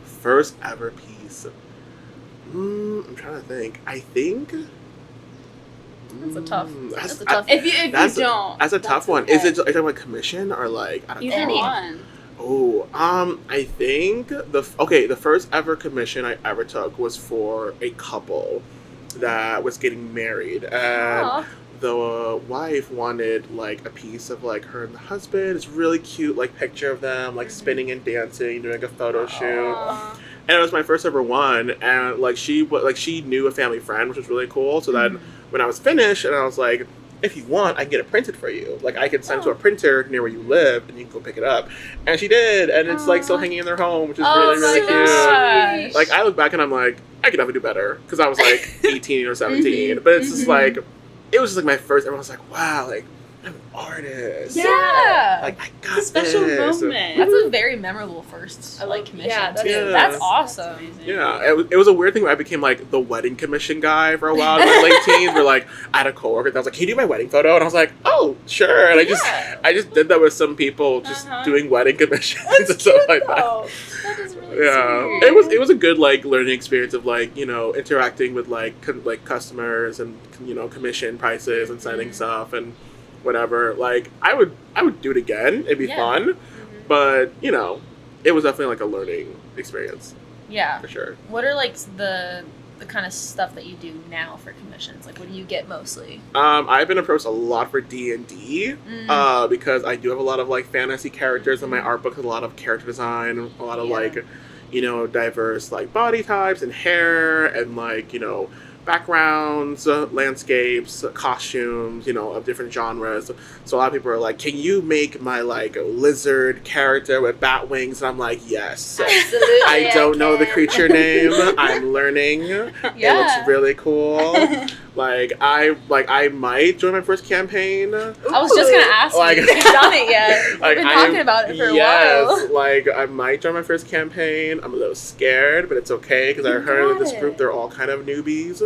[SPEAKER 3] First ever piece. I'm trying to think. I think
[SPEAKER 2] that's a tough.
[SPEAKER 1] That's a tough. If you don't,
[SPEAKER 3] that's a tough one.
[SPEAKER 1] Okay.
[SPEAKER 3] Is it? Are you talking about commission or like? I don't know.
[SPEAKER 1] One.
[SPEAKER 3] Oh, I think the first ever commission I ever took was for a couple that was getting married, and the wife wanted like a piece of like her and the husband. It's really cute, like picture of them like spinning and dancing, doing a photo shoot. And it was my first ever one, and like she knew a family friend, which was really cool. So then when I was finished, and I was like, if you want, I can get it printed for you. Like I can send it to a printer near where you live, and you can go pick it up. And she did, and it's like still hanging in their home, which is really cute. Like I look back and I'm like, I could definitely do better because I was like 18 or 17. But it's just like, it was just like my first. Everyone was like, wow, like I'm an artist.
[SPEAKER 2] Yeah.
[SPEAKER 3] Like I got
[SPEAKER 1] it's a special
[SPEAKER 3] this.
[SPEAKER 1] moment.
[SPEAKER 2] That's a very memorable first commission.
[SPEAKER 1] Yeah,
[SPEAKER 2] that's awesome.
[SPEAKER 1] That's
[SPEAKER 3] yeah, it was a weird thing where I became like the wedding commission guy for a while in my late teens. Where like I had a coworker that was like, "Can you do my wedding photo?" And I was like, "Oh, sure." And I just did that with some people, just doing wedding commissions and stuff like that.
[SPEAKER 1] That is really sweet.
[SPEAKER 3] It was a good like learning experience of like interacting with like customers and commission prices and signing stuff and whatever. Like I would do it again. It'd be fun, but it was definitely like a learning experience.
[SPEAKER 2] Yeah,
[SPEAKER 3] for sure.
[SPEAKER 2] What are like the kind of stuff that you do now for commissions? Like what do you get mostly?
[SPEAKER 3] I've been approached a lot for D&D because I do have a lot of like fantasy characters in my art book. A lot of character design, a lot of like diverse like body types and hair and like backgrounds, landscapes, costumes, of different genres. So a lot of people are like, can you make my like lizard character with bat wings? And I'm like, yes.
[SPEAKER 1] Absolutely.
[SPEAKER 3] I don't know the creature name. I'm learning. It looks really cool. I might join my first campaign.
[SPEAKER 2] I was just gonna ask you if you've done it yet. We've been talking about it for a while.
[SPEAKER 3] Like I might join my first campaign. I'm a little scared, but it's okay because I heard in this group they're all kind of newbies.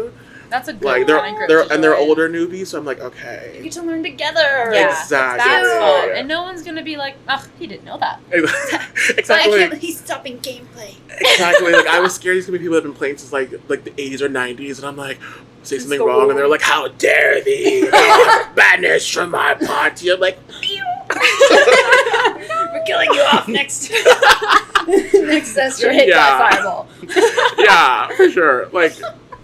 [SPEAKER 2] That's a good
[SPEAKER 3] like they're older newbies, so I'm like, okay.
[SPEAKER 1] You get to learn together.
[SPEAKER 2] Yeah,
[SPEAKER 3] exactly.
[SPEAKER 2] That's fun. And no one's gonna be like, oh, he didn't know that.
[SPEAKER 3] Exactly.
[SPEAKER 1] He's stopping gameplay.
[SPEAKER 3] Exactly. Like I was scared these gonna be people that have been playing since like the 80s or 90s, and I'm like, say something wrong, and they're like, how dare thee banish from my party. I'm like,
[SPEAKER 1] we're killing you off next session.
[SPEAKER 2] You're hit by fireball.
[SPEAKER 3] Yeah, for sure.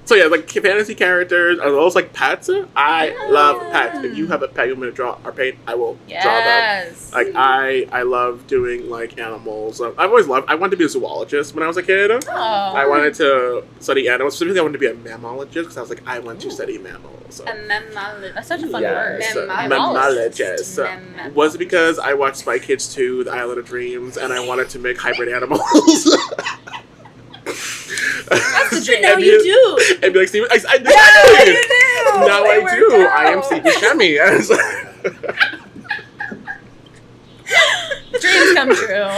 [SPEAKER 3] So yeah, like fantasy characters, as well as like pets. I love pets. If you have a pet you want me to draw or paint, I will draw them. Like I love doing like animals. I've always loved. I wanted to be a zoologist when I was a kid. I wanted to study animals. Specifically, I wanted to be a mammalogist because I was like, I want to study mammals.
[SPEAKER 1] A mammalogist.
[SPEAKER 2] That's such a fun word.
[SPEAKER 3] Mammalogist. Was it because I watched Spy Kids 2, The Island of Dreams, and I wanted to make hybrid animals?
[SPEAKER 1] That's the dream. Now you do.
[SPEAKER 3] And be like, Steve, I do. Now I do. I am Steve Buscemi.
[SPEAKER 2] Dreams come true.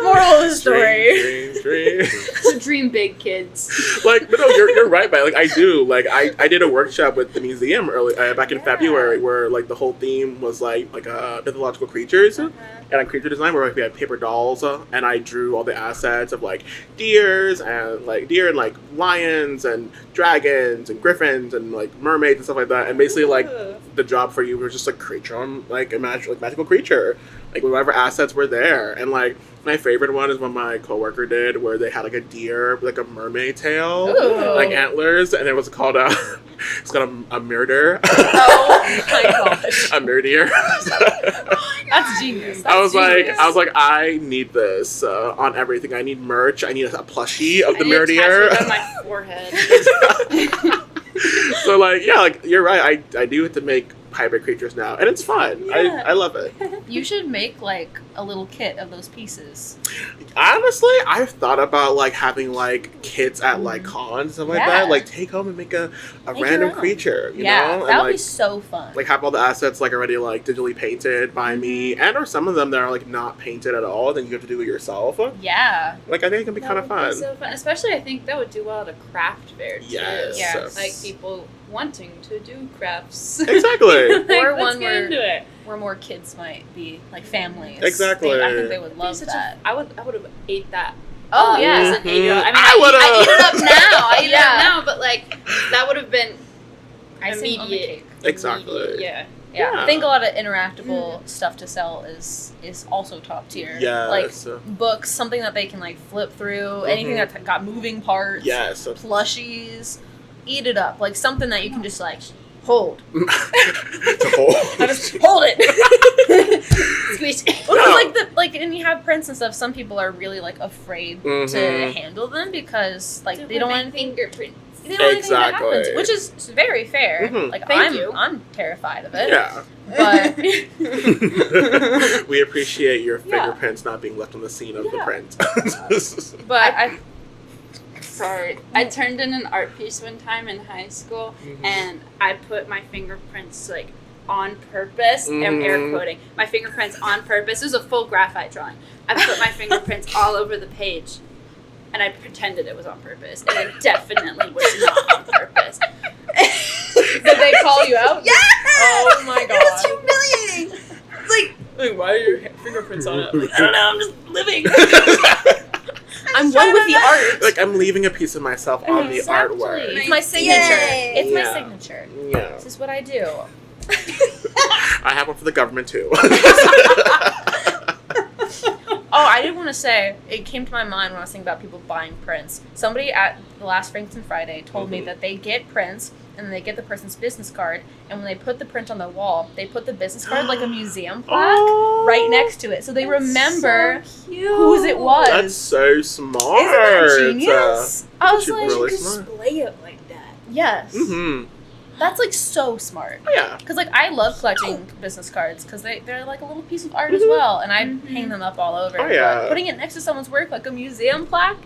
[SPEAKER 2] Moral of the story.
[SPEAKER 3] Dream.
[SPEAKER 1] So dream big, kids.
[SPEAKER 3] Like, but no, you're right, but like I do. Like I did a workshop with the museum early back in February where like the whole theme was like mythological creatures. And on creature design, where like, we had paper dolls, and I drew all the assets of like deer and like lions and dragons and griffins and like mermaids and stuff like that. And basically, like the job for you was just like create your own like magical creature, like whatever assets were there. And like my favorite one is what my coworker did, where they had like a deer with like a mermaid tail, like antlers, and it was called it's called a murder.
[SPEAKER 2] Oh my gosh,
[SPEAKER 3] a murder.
[SPEAKER 2] That's genius.
[SPEAKER 3] I was like, I need this on everything. I need merch. I need a plushie of the murder
[SPEAKER 1] on my forehead.
[SPEAKER 3] So like, yeah, like you're right. I do have to make hybrid creatures now, and it's fun.
[SPEAKER 1] Yeah.
[SPEAKER 3] I love it.
[SPEAKER 2] You should make like a little kit of those pieces.
[SPEAKER 3] Honestly, I've thought about like having like kits at like cons and stuff like that. Like take home and make a random creature. You know?
[SPEAKER 2] That would
[SPEAKER 3] like,
[SPEAKER 2] be so fun.
[SPEAKER 3] Like have all the assets like already like digitally painted by me, and or some of them that are like not painted at all. Then you have to do it yourself.
[SPEAKER 2] Yeah.
[SPEAKER 3] Like I think it can be kind of fun.
[SPEAKER 1] So fun, especially I think that would do well at a craft fair too.
[SPEAKER 3] Yes.
[SPEAKER 1] Like people wanting to do crafts.
[SPEAKER 3] Exactly.
[SPEAKER 1] Like,
[SPEAKER 2] Or
[SPEAKER 1] let's
[SPEAKER 2] one
[SPEAKER 1] get into it.
[SPEAKER 2] where more kids might be, like families.
[SPEAKER 3] Exactly.
[SPEAKER 2] I think they would love that.
[SPEAKER 1] I would have ate that.
[SPEAKER 2] Oh,
[SPEAKER 1] up
[SPEAKER 2] yeah.
[SPEAKER 1] as an 8-year-old. I mean,
[SPEAKER 3] I
[SPEAKER 1] I eat it up now. I eat it
[SPEAKER 2] Yeah.
[SPEAKER 1] up now, but like that would have been
[SPEAKER 2] Icing on the
[SPEAKER 1] immediate.
[SPEAKER 2] cake.
[SPEAKER 3] Exactly.
[SPEAKER 1] Yeah.
[SPEAKER 2] Yeah.
[SPEAKER 3] Yeah.
[SPEAKER 2] I think a lot of interactable stuff to sell is also top tier.
[SPEAKER 3] Yes.
[SPEAKER 2] Like books, something that they can like flip through, anything that's got moving parts.
[SPEAKER 3] Yes.
[SPEAKER 2] Plushies. Eat it up. Like something that you can just like hold.
[SPEAKER 3] To hold.
[SPEAKER 2] I just hold it.
[SPEAKER 1] Squeeze.
[SPEAKER 2] Well, and you have prints and stuff. Some people are really like afraid to
[SPEAKER 3] Mhm.
[SPEAKER 2] handle them because like they don't want anything.
[SPEAKER 1] fingerprints.
[SPEAKER 2] They don't want anything that
[SPEAKER 3] Exactly.
[SPEAKER 2] happens, which is very fair.
[SPEAKER 3] Mhm.
[SPEAKER 2] Like
[SPEAKER 1] Thank you.
[SPEAKER 2] I'm terrified of it.
[SPEAKER 3] Yeah.
[SPEAKER 2] But
[SPEAKER 3] We appreciate your
[SPEAKER 2] Yeah.
[SPEAKER 3] fingerprints not being left on the scene of the
[SPEAKER 2] Yeah.
[SPEAKER 3] print.
[SPEAKER 2] I
[SPEAKER 1] Sorry. I turned in an art piece one time in high school, and I put my fingerprints like on purpose. I'm air quoting my fingerprints on purpose. It was a full graphite drawing. I put my fingerprints all over the page, and I pretended it was on purpose, and it definitely was not on purpose.
[SPEAKER 2] did they call you out?
[SPEAKER 1] Yeah.
[SPEAKER 2] Oh my god.
[SPEAKER 1] It's humiliating. Like, why are your fingerprints on it? Like, I don't know. I'm just living.
[SPEAKER 2] I'm one with the art.
[SPEAKER 3] Like I'm leaving a piece of myself on the artwork.
[SPEAKER 2] It's my signature.
[SPEAKER 1] Yay.
[SPEAKER 2] It's my
[SPEAKER 3] Yeah.
[SPEAKER 2] signature.
[SPEAKER 3] Yeah.
[SPEAKER 2] This is what I do.
[SPEAKER 3] I have one for the government too.
[SPEAKER 2] Oh, I did want to say, it came to my mind when I was thinking about people buying prints. Somebody at the last Franklin Friday told me that they get prints, and then they get the person's business card, and when they put the print on the wall, they put the business card like a museum plaque right next to it, so they remember whose it was.
[SPEAKER 3] That's so smart.
[SPEAKER 2] Isn't that genius? I was
[SPEAKER 3] That's
[SPEAKER 2] like,
[SPEAKER 3] really
[SPEAKER 1] Just
[SPEAKER 3] smart.
[SPEAKER 1] display it like that.
[SPEAKER 2] yes.
[SPEAKER 3] Mm-hmm.
[SPEAKER 2] That's like so smart.
[SPEAKER 3] Oh, yeah.
[SPEAKER 2] Because like I love collecting business cards because they're like a little piece of art as well, and I hang them up all over.
[SPEAKER 3] Oh, yeah.
[SPEAKER 2] But putting it next to someone's work like a museum plaque.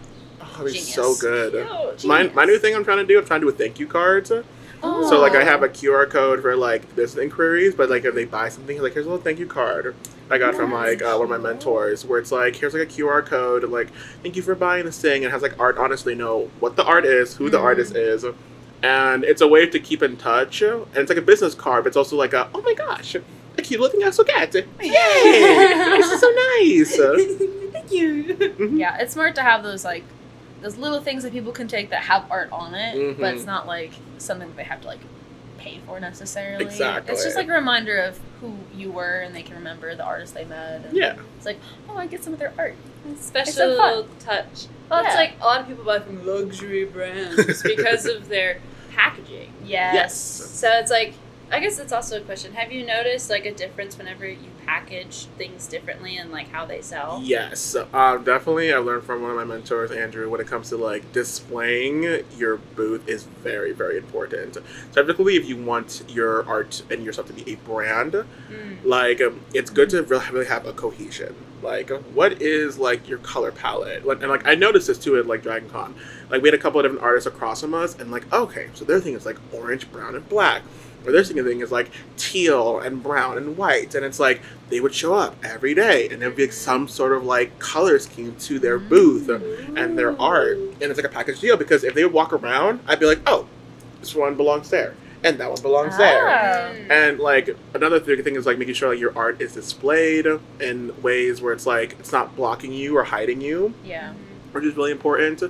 [SPEAKER 3] Oh, that'd be
[SPEAKER 2] Genius.
[SPEAKER 3] so good.
[SPEAKER 1] Cute.
[SPEAKER 3] My new thing I'm trying to do with thank you cards.
[SPEAKER 2] Oh.
[SPEAKER 3] So like I have a QR code for like business inquiries, but like if they buy something, like here's a little thank you card I got from like one of my mentors, where it's like here's like a QR code, like thank you for buying this thing, and it has like art. Honestly, know what the art is, who the artist is, and it's a way to keep in touch. And it's like a business card, but it's also like a oh my gosh, a cute little thing I so get. Yay! This is so nice.
[SPEAKER 1] Thank you.
[SPEAKER 2] Yeah, it's smart to have those like those little things that people can take that have art on it, but it's not like something that they have to like pay for necessarily.
[SPEAKER 3] Exactly.
[SPEAKER 2] It's just like a reminder of who you were, and they can remember the artist they met. And
[SPEAKER 3] Yeah.
[SPEAKER 2] it's like, oh, I get some of their art.
[SPEAKER 1] Special
[SPEAKER 2] It's so fun.
[SPEAKER 1] little touch. Well, it's
[SPEAKER 2] Yeah.
[SPEAKER 1] like a lot of people buy from luxury brands because of their packaging.
[SPEAKER 3] Yes.
[SPEAKER 1] So it's like, I guess it's also a question. Have you noticed like a difference whenever you package things differently and like how they sell?
[SPEAKER 3] Yes, definitely. I learned from one of my mentors, Andrew, when it comes to like displaying your booth is very, very important. Typically, if you want your art and your stuff to be a brand, like it's good to really have a cohesion. Like, what is like your color palette? Like, and like I noticed this too at like Dragon Con. Like we had a couple of different artists across from us, and like okay, so their thing is like orange, brown, and black. or their signature thing is like teal and brown and white, and it's like they would show up every day, and there'd be like some sort of like color scheme to their booth and their art, and it's like a package deal, because if they would walk around, I'd be like, oh, this one belongs there, and that one belongs there. And like another thing is like making sure like your art is displayed in ways where it's like it's not blocking you or hiding you, which is really important,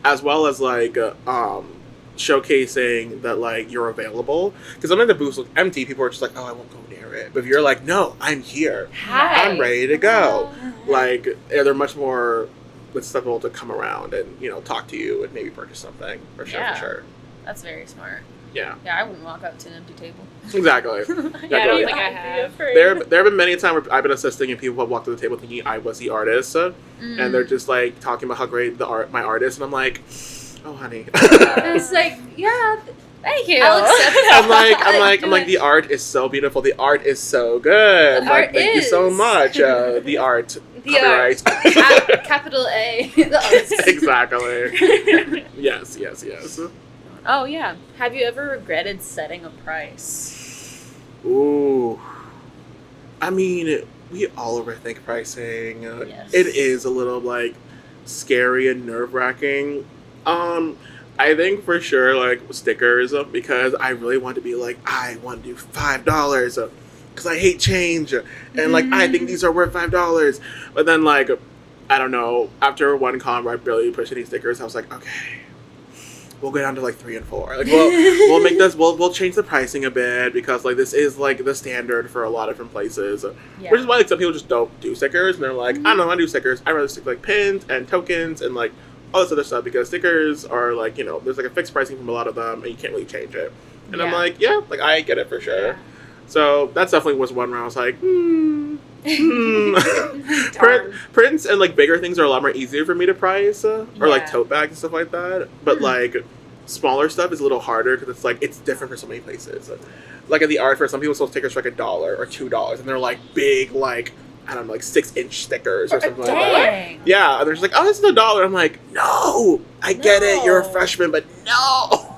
[SPEAKER 3] as well as like showcasing that like you're available, because sometimes the booths look empty, people are just like, oh, I won't go near it, but if you're like, no, I'm here, I'm ready to go, like they're much more acceptable to come around and, you know, talk to you and maybe purchase something for sure.
[SPEAKER 2] That's very smart.
[SPEAKER 3] Yeah,
[SPEAKER 2] I wouldn't walk up to an empty table.
[SPEAKER 3] Exactly.
[SPEAKER 1] I don't think I have.
[SPEAKER 3] There have been many times where I've been assisting and people have walked to the table thinking I was the artist, and they're just like talking about how great my art is, and I'm like, oh honey.
[SPEAKER 1] It's like, yeah,
[SPEAKER 2] thank you.
[SPEAKER 1] I'll accept that.
[SPEAKER 3] I'm like, the art is so beautiful. The art is so good.
[SPEAKER 1] The
[SPEAKER 3] like,
[SPEAKER 1] art
[SPEAKER 3] thank you so much. The art.
[SPEAKER 1] The art. Capital A. The arts.
[SPEAKER 3] Exactly. Yes.
[SPEAKER 2] Oh yeah. Have you ever regretted setting a price?
[SPEAKER 3] Ooh. I mean, we all overthink pricing.
[SPEAKER 2] Yes.
[SPEAKER 3] It is a little like scary and nerve-wracking. I think for sure like stickers, because I really want to be like, I want to do $5 because I hate change, and like I think these are worth $5. But then like, I don't know, after one con where I barely pushed any stickers, I was like, okay, we'll go down to like 3 and 4. Like we'll make this, we'll change the pricing a bit, because like this is like the standard for a lot of different places. Which is why like some people just don't do stickers, and they're like, I don't know, I do stickers. I'd rather stick like pins and tokens and like all this other stuff, because stickers are like, you know, there's like a fixed pricing from a lot of them and you can't really change it. And I'm like, yeah, like I get it for sure.
[SPEAKER 1] Yeah.
[SPEAKER 3] So that's definitely was one where I was like, prints and like bigger things are a lot more easier for me to price, or like tote bags and stuff like that. But like smaller stuff is a little harder, because it's like it's different for so many places. Like at the art fair, some people sell stickers for like $1 or $2, and they're like big, like I don't know, like 6-inch stickers or something like that. Yeah, and they're just like, oh, this is $1. I'm like, no, I get it, you're a freshman, but no.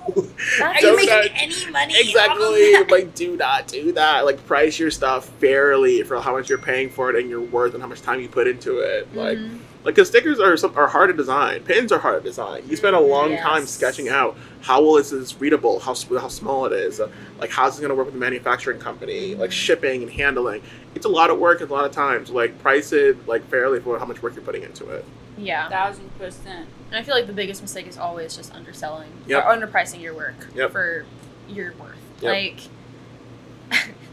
[SPEAKER 2] Are you making any money?
[SPEAKER 3] Exactly. Like, do not do that. Like, price your stuff fairly for how much you're paying for it and your worth and how much time you put into it. Like, because stickers are hard to design. Pins are hard to design. You spend a long time sketching out how well is this readable, how small it is, like how's it going to work with the manufacturing company, like shipping and handling. It's a lot of work and a lot of time. So like price it like fairly for how much work you're putting into it.
[SPEAKER 2] Yeah.
[SPEAKER 1] 1000%.
[SPEAKER 2] And I feel like the biggest mistake is always just underselling
[SPEAKER 3] or
[SPEAKER 2] underpricing your work for your worth.
[SPEAKER 3] Yep.
[SPEAKER 2] Like,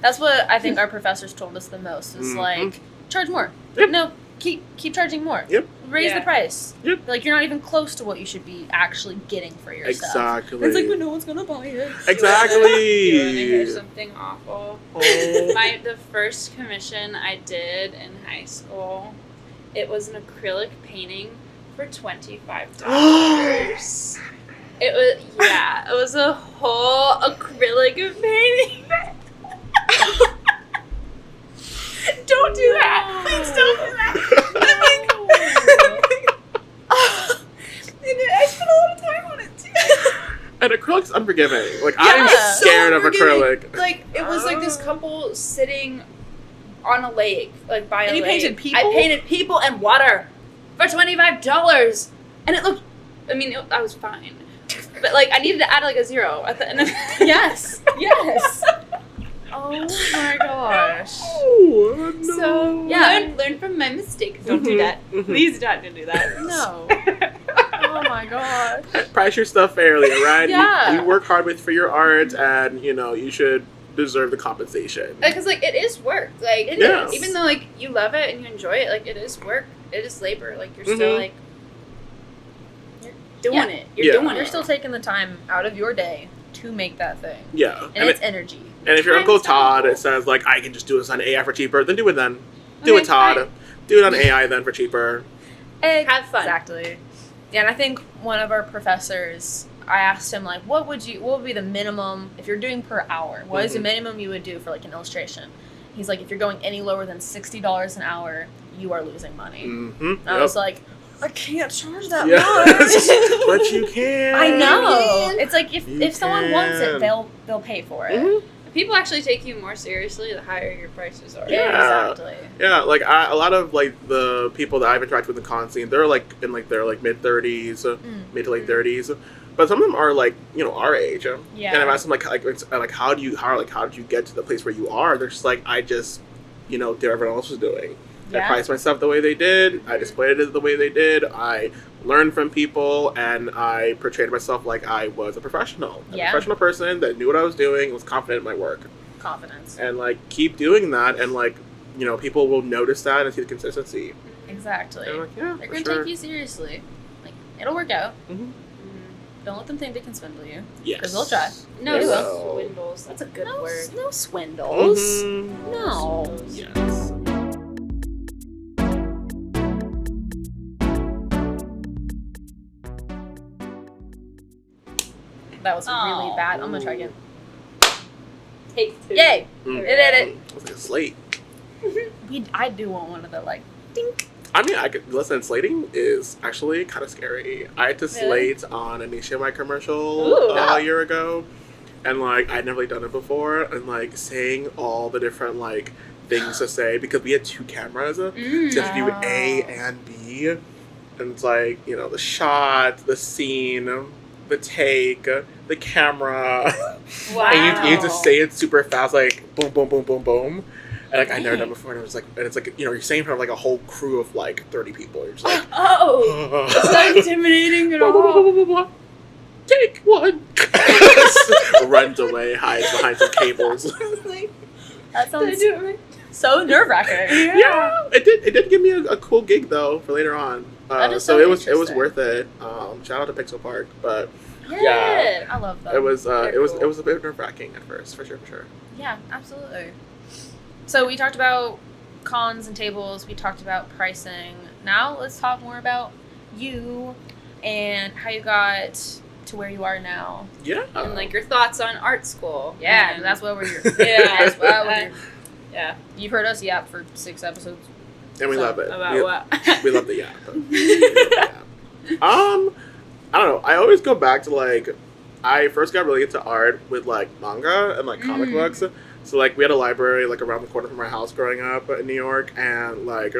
[SPEAKER 2] that's what I think our professors told us the most is like, charge more.
[SPEAKER 3] Yep.
[SPEAKER 2] No, keep charging more.
[SPEAKER 3] Yep.
[SPEAKER 2] Raise the price.
[SPEAKER 3] Yep.
[SPEAKER 2] Like, you're not even close to what you should be actually getting for your stuff.
[SPEAKER 3] Exactly.
[SPEAKER 2] It's like, but no one's gonna buy it.
[SPEAKER 3] Exactly.
[SPEAKER 1] You want to hear something awful? The first commission I did in high school, it was an acrylic painting for $25. It was a whole acrylic painting. Don't do that. Please don't do that. I spent a lot of time on it too.
[SPEAKER 3] And acrylic's unforgiving. Like I'm scared of acrylic.
[SPEAKER 1] Like it was like this couple sitting on a lake, like by a lake.
[SPEAKER 2] And you painted people?
[SPEAKER 1] I painted people and water for $25, and it looked. I mean, I was fine, but like I needed to add like a 0 at the end of
[SPEAKER 2] Yes. Oh my gosh.
[SPEAKER 3] Oh, no.
[SPEAKER 1] So learn from my mistake. Don't do that. Please don't do that.
[SPEAKER 2] No. Oh my gosh.
[SPEAKER 3] Price your stuff fairly, right?
[SPEAKER 2] Yeah.
[SPEAKER 3] You work hard for your art, and you know you should deserve the compensation.
[SPEAKER 1] Because like it is work. Like it is. Even though like you love it and you enjoy it, like it is work. It is labor. Like you're still like you're doing it. You're doing it.
[SPEAKER 2] You're still taking the time out of your day to make that thing.
[SPEAKER 3] Yeah.
[SPEAKER 2] And it's energy.
[SPEAKER 3] And if your Uncle Todd says like I can just do this on AI for cheaper, then do it then. Do it, Todd. Fine. Do it on AI then for cheaper.
[SPEAKER 1] Have fun.
[SPEAKER 2] Exactly. Yeah, and I think one of our professors, I asked him like, what would be the minimum if you're doing per hour? What is the minimum you would do for like an illustration? He's like, if you're going any lower than $60 an hour, you are losing money. And I was like, I can't charge that much.
[SPEAKER 3] But you can.
[SPEAKER 2] I know. It's like if someone wants it, they'll pay for it.
[SPEAKER 1] people actually take you more seriously the higher your prices are.
[SPEAKER 3] Yeah.
[SPEAKER 2] Exactly.
[SPEAKER 3] Yeah, like a lot of like the people that I've interacted with in the con scene, they're like in like their like mid-30s, mid to late 30s. But some of them are like, you know, our age.
[SPEAKER 2] Yeah.
[SPEAKER 3] And I've asked them like how did you get to the place where you are? They're just like, I just, you know, did what everyone else was doing.
[SPEAKER 2] Yeah.
[SPEAKER 3] I priced myself the way they did. I displayed it the way they did. I learned from people, and I portrayed myself like I was a professional. A professional person that knew what I was doing, was confident in my work.
[SPEAKER 2] Confidence.
[SPEAKER 3] And like keep doing that, and like, you know, people will notice that and see the consistency.
[SPEAKER 2] Exactly.
[SPEAKER 3] And like, yeah,
[SPEAKER 2] they're gonna take you seriously. Like, it'll work out. Don't let them think they can swindle you.
[SPEAKER 3] Yes.
[SPEAKER 2] Because they'll try.
[SPEAKER 1] No
[SPEAKER 3] They will.
[SPEAKER 1] swindles. That's a good word.
[SPEAKER 2] No swindles.
[SPEAKER 3] Mhm.
[SPEAKER 2] No.
[SPEAKER 3] Yes.
[SPEAKER 2] That was really bad. I'm gonna try again.
[SPEAKER 1] Take 2.
[SPEAKER 2] Yay!
[SPEAKER 3] Mm.
[SPEAKER 2] It did it.
[SPEAKER 3] It's like a slate.
[SPEAKER 2] I do want one of the like dink.
[SPEAKER 3] I mean, I could listen. Slating is actually kind of scary. I had to slate on a Nationwide commercial a year ago, and like I'd never really done it before, and like saying all the different like things to say because we had 2 cameras, so you have to do A and B, and it's like, you know, the shot, the scene, the take, the camera.
[SPEAKER 1] Wow.
[SPEAKER 3] And you have to say it super fast, like boom, boom, boom, boom, boom. And like I never done before, and it was like, and it's like, you know, you're saying in front of like a whole crew of like 30 people. You're just like,
[SPEAKER 1] oh, it's not intimidating at all.
[SPEAKER 3] Take 1. Runs away, hides behind some cables.
[SPEAKER 2] That
[SPEAKER 1] Did I
[SPEAKER 2] sounds
[SPEAKER 1] do it right?
[SPEAKER 2] so nerve wracking.
[SPEAKER 3] Yeah, it did give me a cool gig though for later on.
[SPEAKER 2] That is
[SPEAKER 3] so
[SPEAKER 2] so
[SPEAKER 3] it was
[SPEAKER 2] interesting.
[SPEAKER 3] worth it. Shout out to Pixel Park, but
[SPEAKER 1] Yeah.
[SPEAKER 2] I love that.
[SPEAKER 3] it was
[SPEAKER 1] They're
[SPEAKER 3] it was
[SPEAKER 1] cool.
[SPEAKER 3] a bit nerve wracking at first, for sure.
[SPEAKER 2] Yeah, absolutely. So we talked about cons and tables. We talked about pricing. Now let's talk more about you and how you got to where you are now.
[SPEAKER 3] Yeah,
[SPEAKER 1] And like your thoughts on art school.
[SPEAKER 2] Yeah,
[SPEAKER 1] And-
[SPEAKER 2] that's why we're here.
[SPEAKER 1] Yeah.
[SPEAKER 2] That's why we're here.
[SPEAKER 1] Yeah.
[SPEAKER 2] You've heard us yap for 6 episodes.
[SPEAKER 3] and we
[SPEAKER 2] so,
[SPEAKER 3] love it.
[SPEAKER 1] About
[SPEAKER 3] we,
[SPEAKER 1] what?
[SPEAKER 3] we love the yap. We love the yap. I don't know. I always go back to like, I first got really into art with like manga and like comic books. So like we had a library like around the corner from our house growing up in New York, and like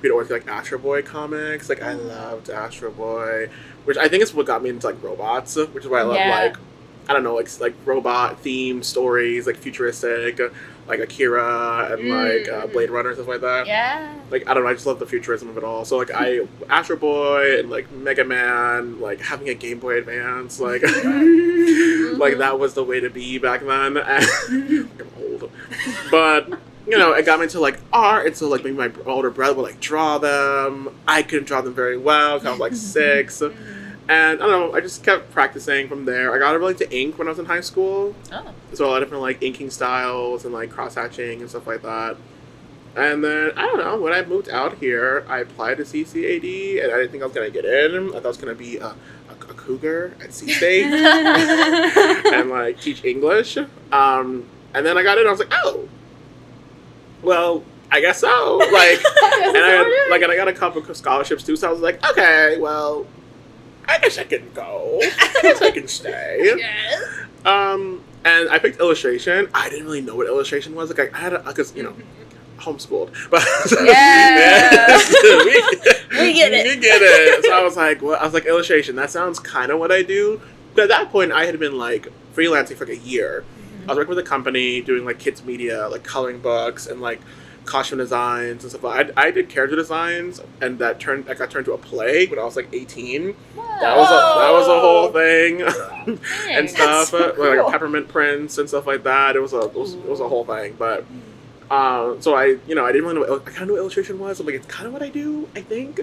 [SPEAKER 3] we'd always get like Astro Boy comics. Like I loved Astro Boy, which I think is what got me into like robots, which is why I love like, I don't know, like robot themed stories, like futuristic, like Akira and like Blade Runner, stuff like that.
[SPEAKER 2] Yeah.
[SPEAKER 3] Like, I don't know, I just love the futurism of it all. So like Astro Boy and like Mega Man, like having a Game Boy Advance, like like that was the way to be back then. I'm old, but you know, it got me into like art, and so like maybe my older brother would like draw them. I couldn't draw them very well because I was like 6. And I don't know, I just kept practicing from there. I got really into ink when I was in high school.
[SPEAKER 2] Oh.
[SPEAKER 3] So a lot of different like inking styles and like cross hatching and stuff like that. And then I don't know, when I moved out here, I applied to CCAD, and I didn't think I was gonna get in. I thought I was gonna be a cougar at C-State and like teach English. And then I got in. I was like, oh, well, I guess so. Like, and I got a couple of scholarships too. So I was like, okay, well, I guess I can go. I guess I can stay.
[SPEAKER 1] Yes.
[SPEAKER 3] And I picked illustration. I didn't really know what illustration was. Like I had because you know, homeschooled, but
[SPEAKER 2] Yes. We get it.
[SPEAKER 3] We get it. So I was like, well, illustration. That sounds kind of what I do. But at that point, I had been like freelancing for like a year. I was working with a company doing like kids media, like coloring books and like costume designs and stuff. I did character designs, and that got turned to a play when I was like 18. That was a whole thing and stuff. Like peppermint prints and stuff like that. It was a whole thing. But so I didn't really know. I kind of knew what illustration was. I'm like, it's kind of what I do, I think.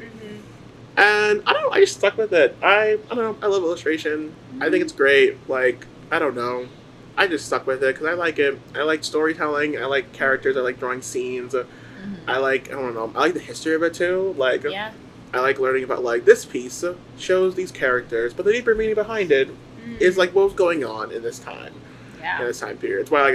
[SPEAKER 3] And I don't know. I just stuck with it. I don't know. I love illustration. I think it's great. Like, I don't know. I just stuck with it because I like it. I like storytelling. I like characters. I like drawing scenes. I like the history of it too. Like, I like learning about like this piece shows these characters, but the deeper meaning behind it is like what was going on in this time, in this time period. It's why I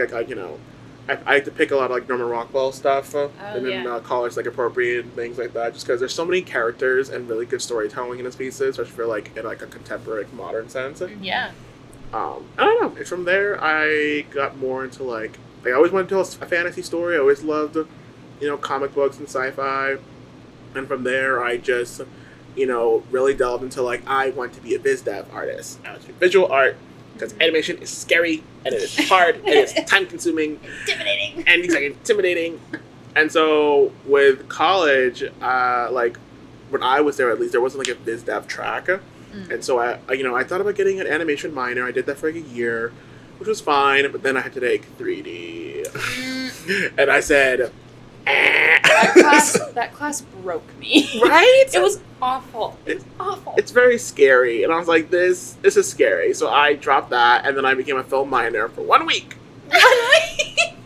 [SPEAKER 3] like to pick a lot of like Norman Rockwell stuff and then college like appropriate things like that, just because there's so many characters and really good storytelling in his pieces, especially for like in like a contemporary modern sense. I don't know. And from there, I got more into like I always wanted to tell a fantasy story. I always loved, comic books and sci-fi. And from there, I just, really delved into like I want to be a biz dev artist. I want to do visual art because animation is scary and it is hard and it's time consuming,
[SPEAKER 2] Intimidating.
[SPEAKER 3] and it's like intimidating. And so with college, like when I was there, at least there wasn't like a biz dev track. And so I thought about getting an animation minor. I did that for like a year, which was fine. But then I had to take 3D, and I said,
[SPEAKER 1] That class broke me.
[SPEAKER 3] Right?
[SPEAKER 1] It was awful. It was awful.
[SPEAKER 3] It's very scary, and I was like, this is scary. So I dropped that, and then I became a film minor for 1 week.
[SPEAKER 2] 1 week.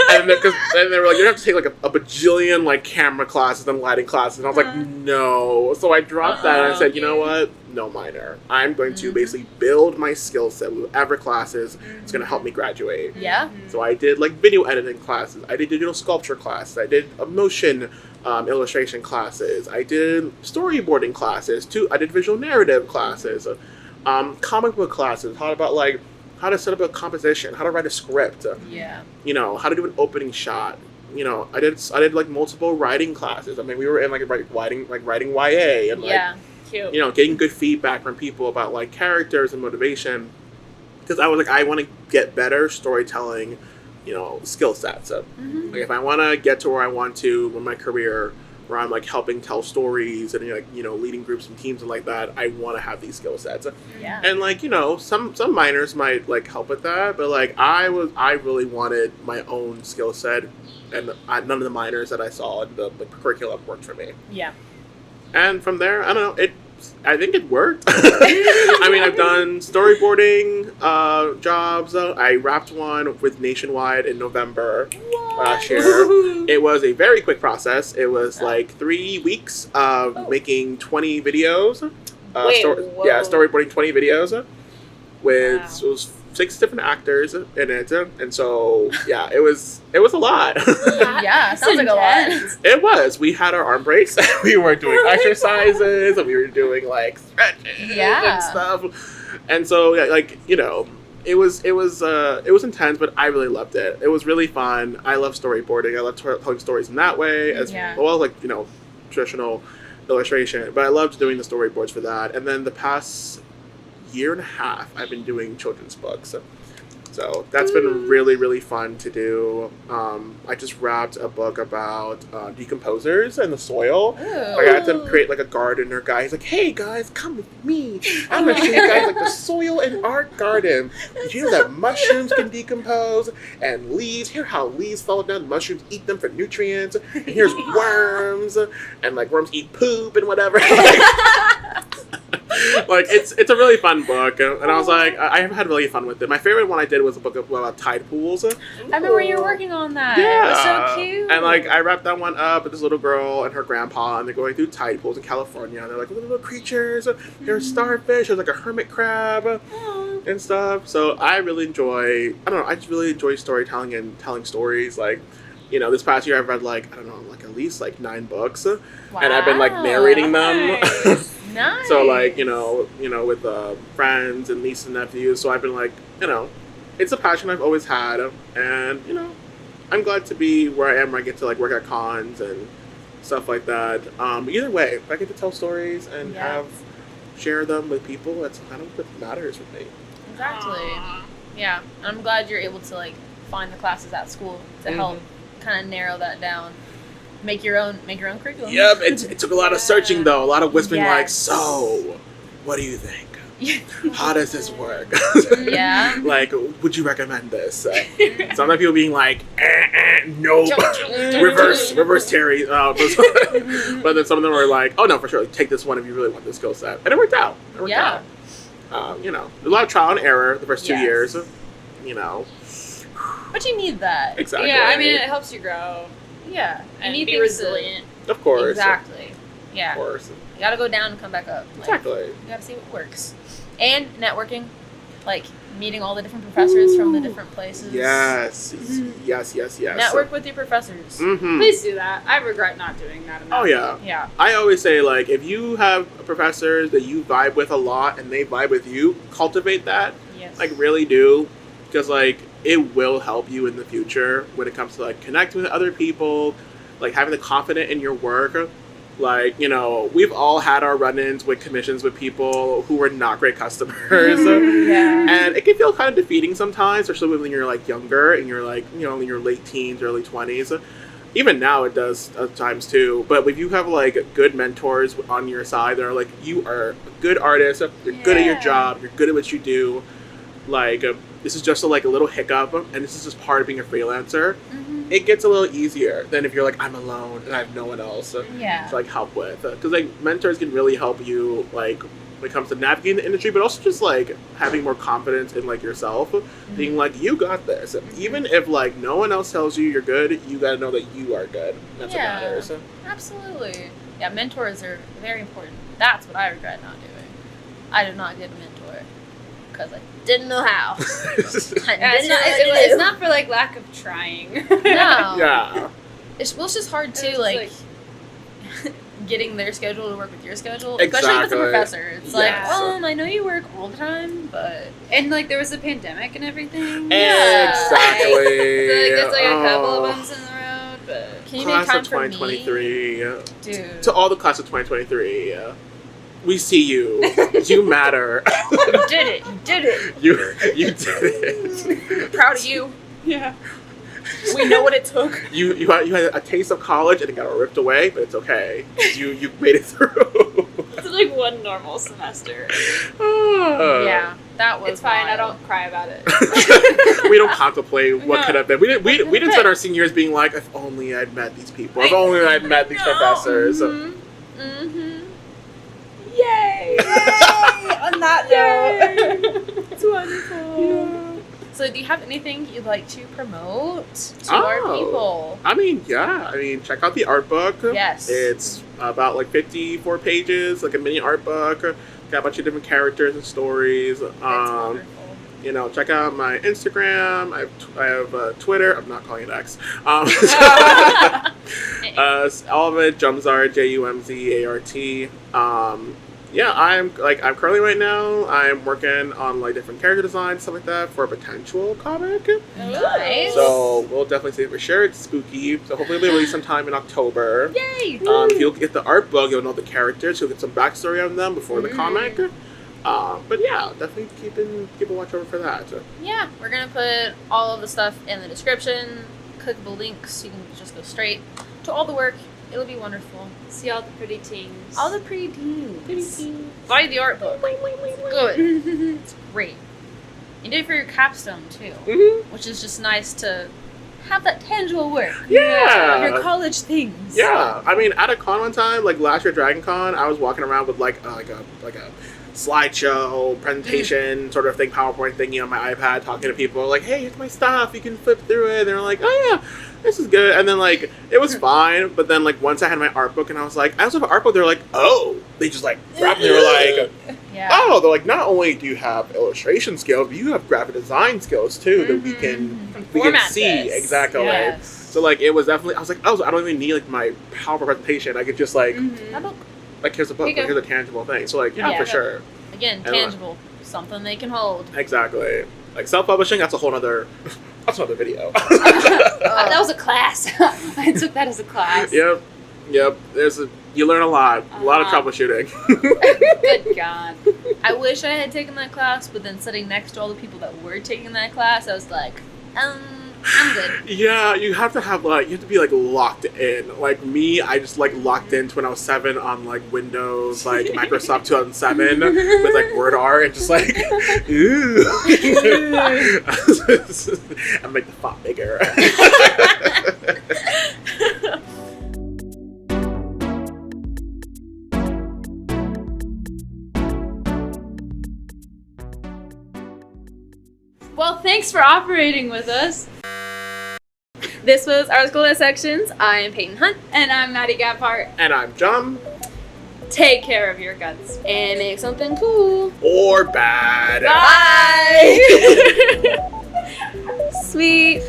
[SPEAKER 3] And they were like, you have to take like a bajillion like camera classes and lighting classes, and I was like, no. So I dropped that, and I said, you know what? No minor. I'm going to basically build my skill set with whatever classes it's going to help me graduate.
[SPEAKER 2] Yeah.
[SPEAKER 3] So I did like video editing classes. I did digital sculpture classes. I did motion illustration classes. I did storyboarding classes too. I did visual narrative classes, comic book classes. How to set up a composition, how to write a script.
[SPEAKER 2] Yeah.
[SPEAKER 3] How to do an opening shot. I did like multiple writing classes. I mean, we were in like writing YA and
[SPEAKER 2] Yeah.
[SPEAKER 1] Cute.
[SPEAKER 3] getting good feedback from people about like characters and motivation. Because I was like, I want to get better storytelling, skill sets. So, like, if I want to get to where I want to in my career, where I'm like helping tell stories and leading groups and teams and like that, I want to have these skill sets.
[SPEAKER 2] Yeah.
[SPEAKER 3] And like some minors might like help with that, but like I really wanted my own skill set, and none of the minors that I saw in the curriculum worked for me.
[SPEAKER 2] Yeah.
[SPEAKER 3] And from there, I don't know, I think it worked. I mean, I've done storyboarding jobs. I wrapped one with Nationwide in November last year. It was a very quick process. It was like 3 weeks of making 20 videos. Storyboarding 20 videos with it was 6 different actors in it, and so it was a lot.
[SPEAKER 2] Yeah, sounds like a lot.
[SPEAKER 3] It was. We had our arm breaks. We were doing exercises, and we were doing like stretches and stuff. And so it was intense, but I really loved it. It was really fun. I love storyboarding. I love telling stories in that way as well as traditional illustration. But I loved doing the storyboards for that. And then the past year and a half, I've been doing children's books. So that's been really, really fun to do. I just wrapped a book about decomposers and the soil. Like, I had to create like a gardener guy. He's like, hey guys, come with me. I'm going to show you guys like the soil and art garden. Did you know that mushrooms can decompose? And leaves, here's how leaves fall down. Mushrooms eat them for nutrients. And here's worms. And like worms eat poop and whatever. Like it's a really fun book, and I was like, I have had really fun with it. My favorite one I did was a book about tide pools.
[SPEAKER 2] I remember you were working on that.
[SPEAKER 3] Yeah.
[SPEAKER 2] It was so cute.
[SPEAKER 3] And like I wrapped that one up with this little girl and her grandpa, and they're going through tide pools in California. And they're like little creatures. There's starfish. There's like a hermit crab and stuff. So I really enjoy. I just really enjoy storytelling and telling stories. Like, this past year I've read at least 9 books, and I've been narrating them.
[SPEAKER 2] Nice.
[SPEAKER 3] So with friends and nieces and nephews. So I've been it's a passion I've always had, and I'm glad to be where I am, where I get to work at cons and stuff like that. Either way, if I get to tell stories and share them with people, that's kind of what matters with me.
[SPEAKER 2] Exactly. Yeah, and I'm glad you're able to find the classes at school to help kind of narrow that down. Make your own curriculum.
[SPEAKER 3] Yep, it took a lot of searching though, a lot of whispering so what do you think? How does this work?
[SPEAKER 2] Yeah.
[SPEAKER 3] Would you recommend this? Sometimes people being nope, reverse Terry. But then some of them were like, oh no, for sure, take this one if you really want this skill set. And it worked out. There's a lot of trial and error the first 2 years.
[SPEAKER 2] But you need that.
[SPEAKER 3] Exactly.
[SPEAKER 1] Yeah, I mean, it helps you grow.
[SPEAKER 2] Yeah.
[SPEAKER 1] And
[SPEAKER 2] you need
[SPEAKER 1] be resilient.
[SPEAKER 3] Of course.
[SPEAKER 2] Exactly. Yeah.
[SPEAKER 3] Of course.
[SPEAKER 2] You gotta go down and come back up.
[SPEAKER 3] Exactly.
[SPEAKER 2] You gotta see what works. And networking. Meeting all the different professors from the different places.
[SPEAKER 3] Yes. Yes.
[SPEAKER 2] Network with your professors.
[SPEAKER 3] Mm-hmm.
[SPEAKER 1] Please do that. I regret not doing that enough.
[SPEAKER 3] Oh, yeah.
[SPEAKER 2] Yeah.
[SPEAKER 3] I always say, if you have professors that you vibe with a lot and they vibe with you, cultivate that.
[SPEAKER 2] Yeah.
[SPEAKER 1] Yes.
[SPEAKER 3] Like, really do. Because, like, it will help you in the future when it comes to, like, connecting with other people, like, having the confidence in your work. Like, you know, we've all had our run-ins with commissions with people who were not great customers.
[SPEAKER 2] Yeah.
[SPEAKER 3] And it can feel kind of defeating sometimes, especially when you're, like, younger and you're, like, you know, in your late teens, early 20s. Even now it does at times too. But if you have, like, good mentors on your side that are like, you are a good artist, you're good at your job, you're good at what you do, like, this is just a little hiccup, and this is just part of being a freelancer. It gets a little easier than if you're like, I'm alone and I have no one else to like help with. Because like mentors can really help you like when it comes to navigating the industry, but also just like having more confidence in like yourself, being like, you got this. Even if like no one else tells you you're good, you gotta know that you are good. That's what matters.
[SPEAKER 2] Absolutely. Yeah, mentors are very important. That's what I regret not doing. I did not get a mentor because I didn't know how.
[SPEAKER 1] It's not for like lack of trying.
[SPEAKER 2] No.
[SPEAKER 3] Yeah.
[SPEAKER 2] It's just hard too, like getting their schedule to work with your schedule,
[SPEAKER 3] Exactly.
[SPEAKER 2] especially with the professor. It's like,
[SPEAKER 1] Yeah.
[SPEAKER 2] I know you work all the time, but
[SPEAKER 1] And like there was a pandemic and everything.
[SPEAKER 3] Exactly.
[SPEAKER 1] So, like there's like a couple of bumps in the road, but
[SPEAKER 2] can you make
[SPEAKER 3] Class
[SPEAKER 2] time
[SPEAKER 3] of
[SPEAKER 2] for me?
[SPEAKER 3] 2023.
[SPEAKER 2] Dude.
[SPEAKER 3] To all the class of 2023, we see you. You matter.
[SPEAKER 2] You did it. You did it.
[SPEAKER 3] You did it.
[SPEAKER 2] Proud of you.
[SPEAKER 1] yeah.
[SPEAKER 2] We know what it took.
[SPEAKER 3] You had a taste of college and it got ripped away, but it's okay. You made it through.
[SPEAKER 1] It's like one normal semester.
[SPEAKER 2] Yeah, that was
[SPEAKER 1] It's fine. I
[SPEAKER 2] wild.
[SPEAKER 1] don't cry about it.
[SPEAKER 3] We don't contemplate what
[SPEAKER 1] No.
[SPEAKER 3] could have been. We didn't spend our senior years being like, if only I'd met these people. If only I'd met these professors.
[SPEAKER 1] Yay! On that note.
[SPEAKER 2] It's wonderful. So, do you have anything you'd like to promote to our people?
[SPEAKER 3] I mean, yeah. I mean, check out the art book.
[SPEAKER 2] Yes.
[SPEAKER 3] It's about like 54 pages, like a mini art book. Got a bunch of different characters and stories.
[SPEAKER 2] It's wonderful.
[SPEAKER 3] You know, check out my Instagram. I have Twitter. I'm not calling it X. All of it, Jumzart, Jumzart. Yeah, I'm currently right now, I'm working on like different character designs, stuff like that, for a potential comic.
[SPEAKER 2] Nice.
[SPEAKER 3] So we'll definitely see it for sure. It's spooky. So hopefully it'll be released sometime in October.
[SPEAKER 2] Yay!
[SPEAKER 3] If you'll get the art book, you'll know the characters. You'll get some backstory on them before the comic. But yeah, definitely keep a watch over for that.
[SPEAKER 2] Yeah, we're gonna put all of the stuff in the description, clickable links, you can just go straight to all the work. It'll be wonderful.
[SPEAKER 1] See all the pretty teens.
[SPEAKER 2] All the pretty teens. Buy the art book. It's good. It's great. You did it for your capstone too, which is just nice to have that tangible work.
[SPEAKER 3] Yeah.
[SPEAKER 2] Of your college things.
[SPEAKER 3] Yeah, I mean, at a con one time, like last year Dragon Con, I was walking around with like a slideshow presentation sort of thing, PowerPoint thingy on my iPad, talking to people like, hey, here's my stuff, you can flip through it. And they're like, oh yeah, this is good. And then like it was fine, but then like once I had my art book and I was like, I also have an art book, they're like, oh, they just like grabbed me. They were like, oh, they're like, not only do you have illustration skills, but you have graphic design skills too that we can see exactly.
[SPEAKER 2] Yes.
[SPEAKER 3] So like it was definitely, I was like, oh, I don't even need like my PowerPoint presentation. I could just like like here's a book, like, here's a tangible thing. So like yeah for sure.
[SPEAKER 2] Again, tangible, something they can hold.
[SPEAKER 3] Exactly. Like self-publishing, that's a whole other that's another video.
[SPEAKER 1] That was a class. I took that as a class.
[SPEAKER 3] Yep. You learn a lot of troubleshooting.
[SPEAKER 1] Good God.
[SPEAKER 2] I wish I had taken that class, but then sitting next to all the people that were taking that class, I was like, I'm good.
[SPEAKER 3] Yeah, you have to be like locked in. Like me, I just like locked into when I was 7 on like Windows, like Microsoft 2007 with like Word art and just like, ooh. I make the font bigger.
[SPEAKER 1] Well, thanks for operating with us.
[SPEAKER 2] This was Art School Dissections. I am Peyton Hunt.
[SPEAKER 1] And I'm Maddie Gabhart.
[SPEAKER 3] And I'm Jum.
[SPEAKER 1] Take care of your guts.
[SPEAKER 2] And make something cool.
[SPEAKER 3] Or bad.
[SPEAKER 2] Bye! Sweet.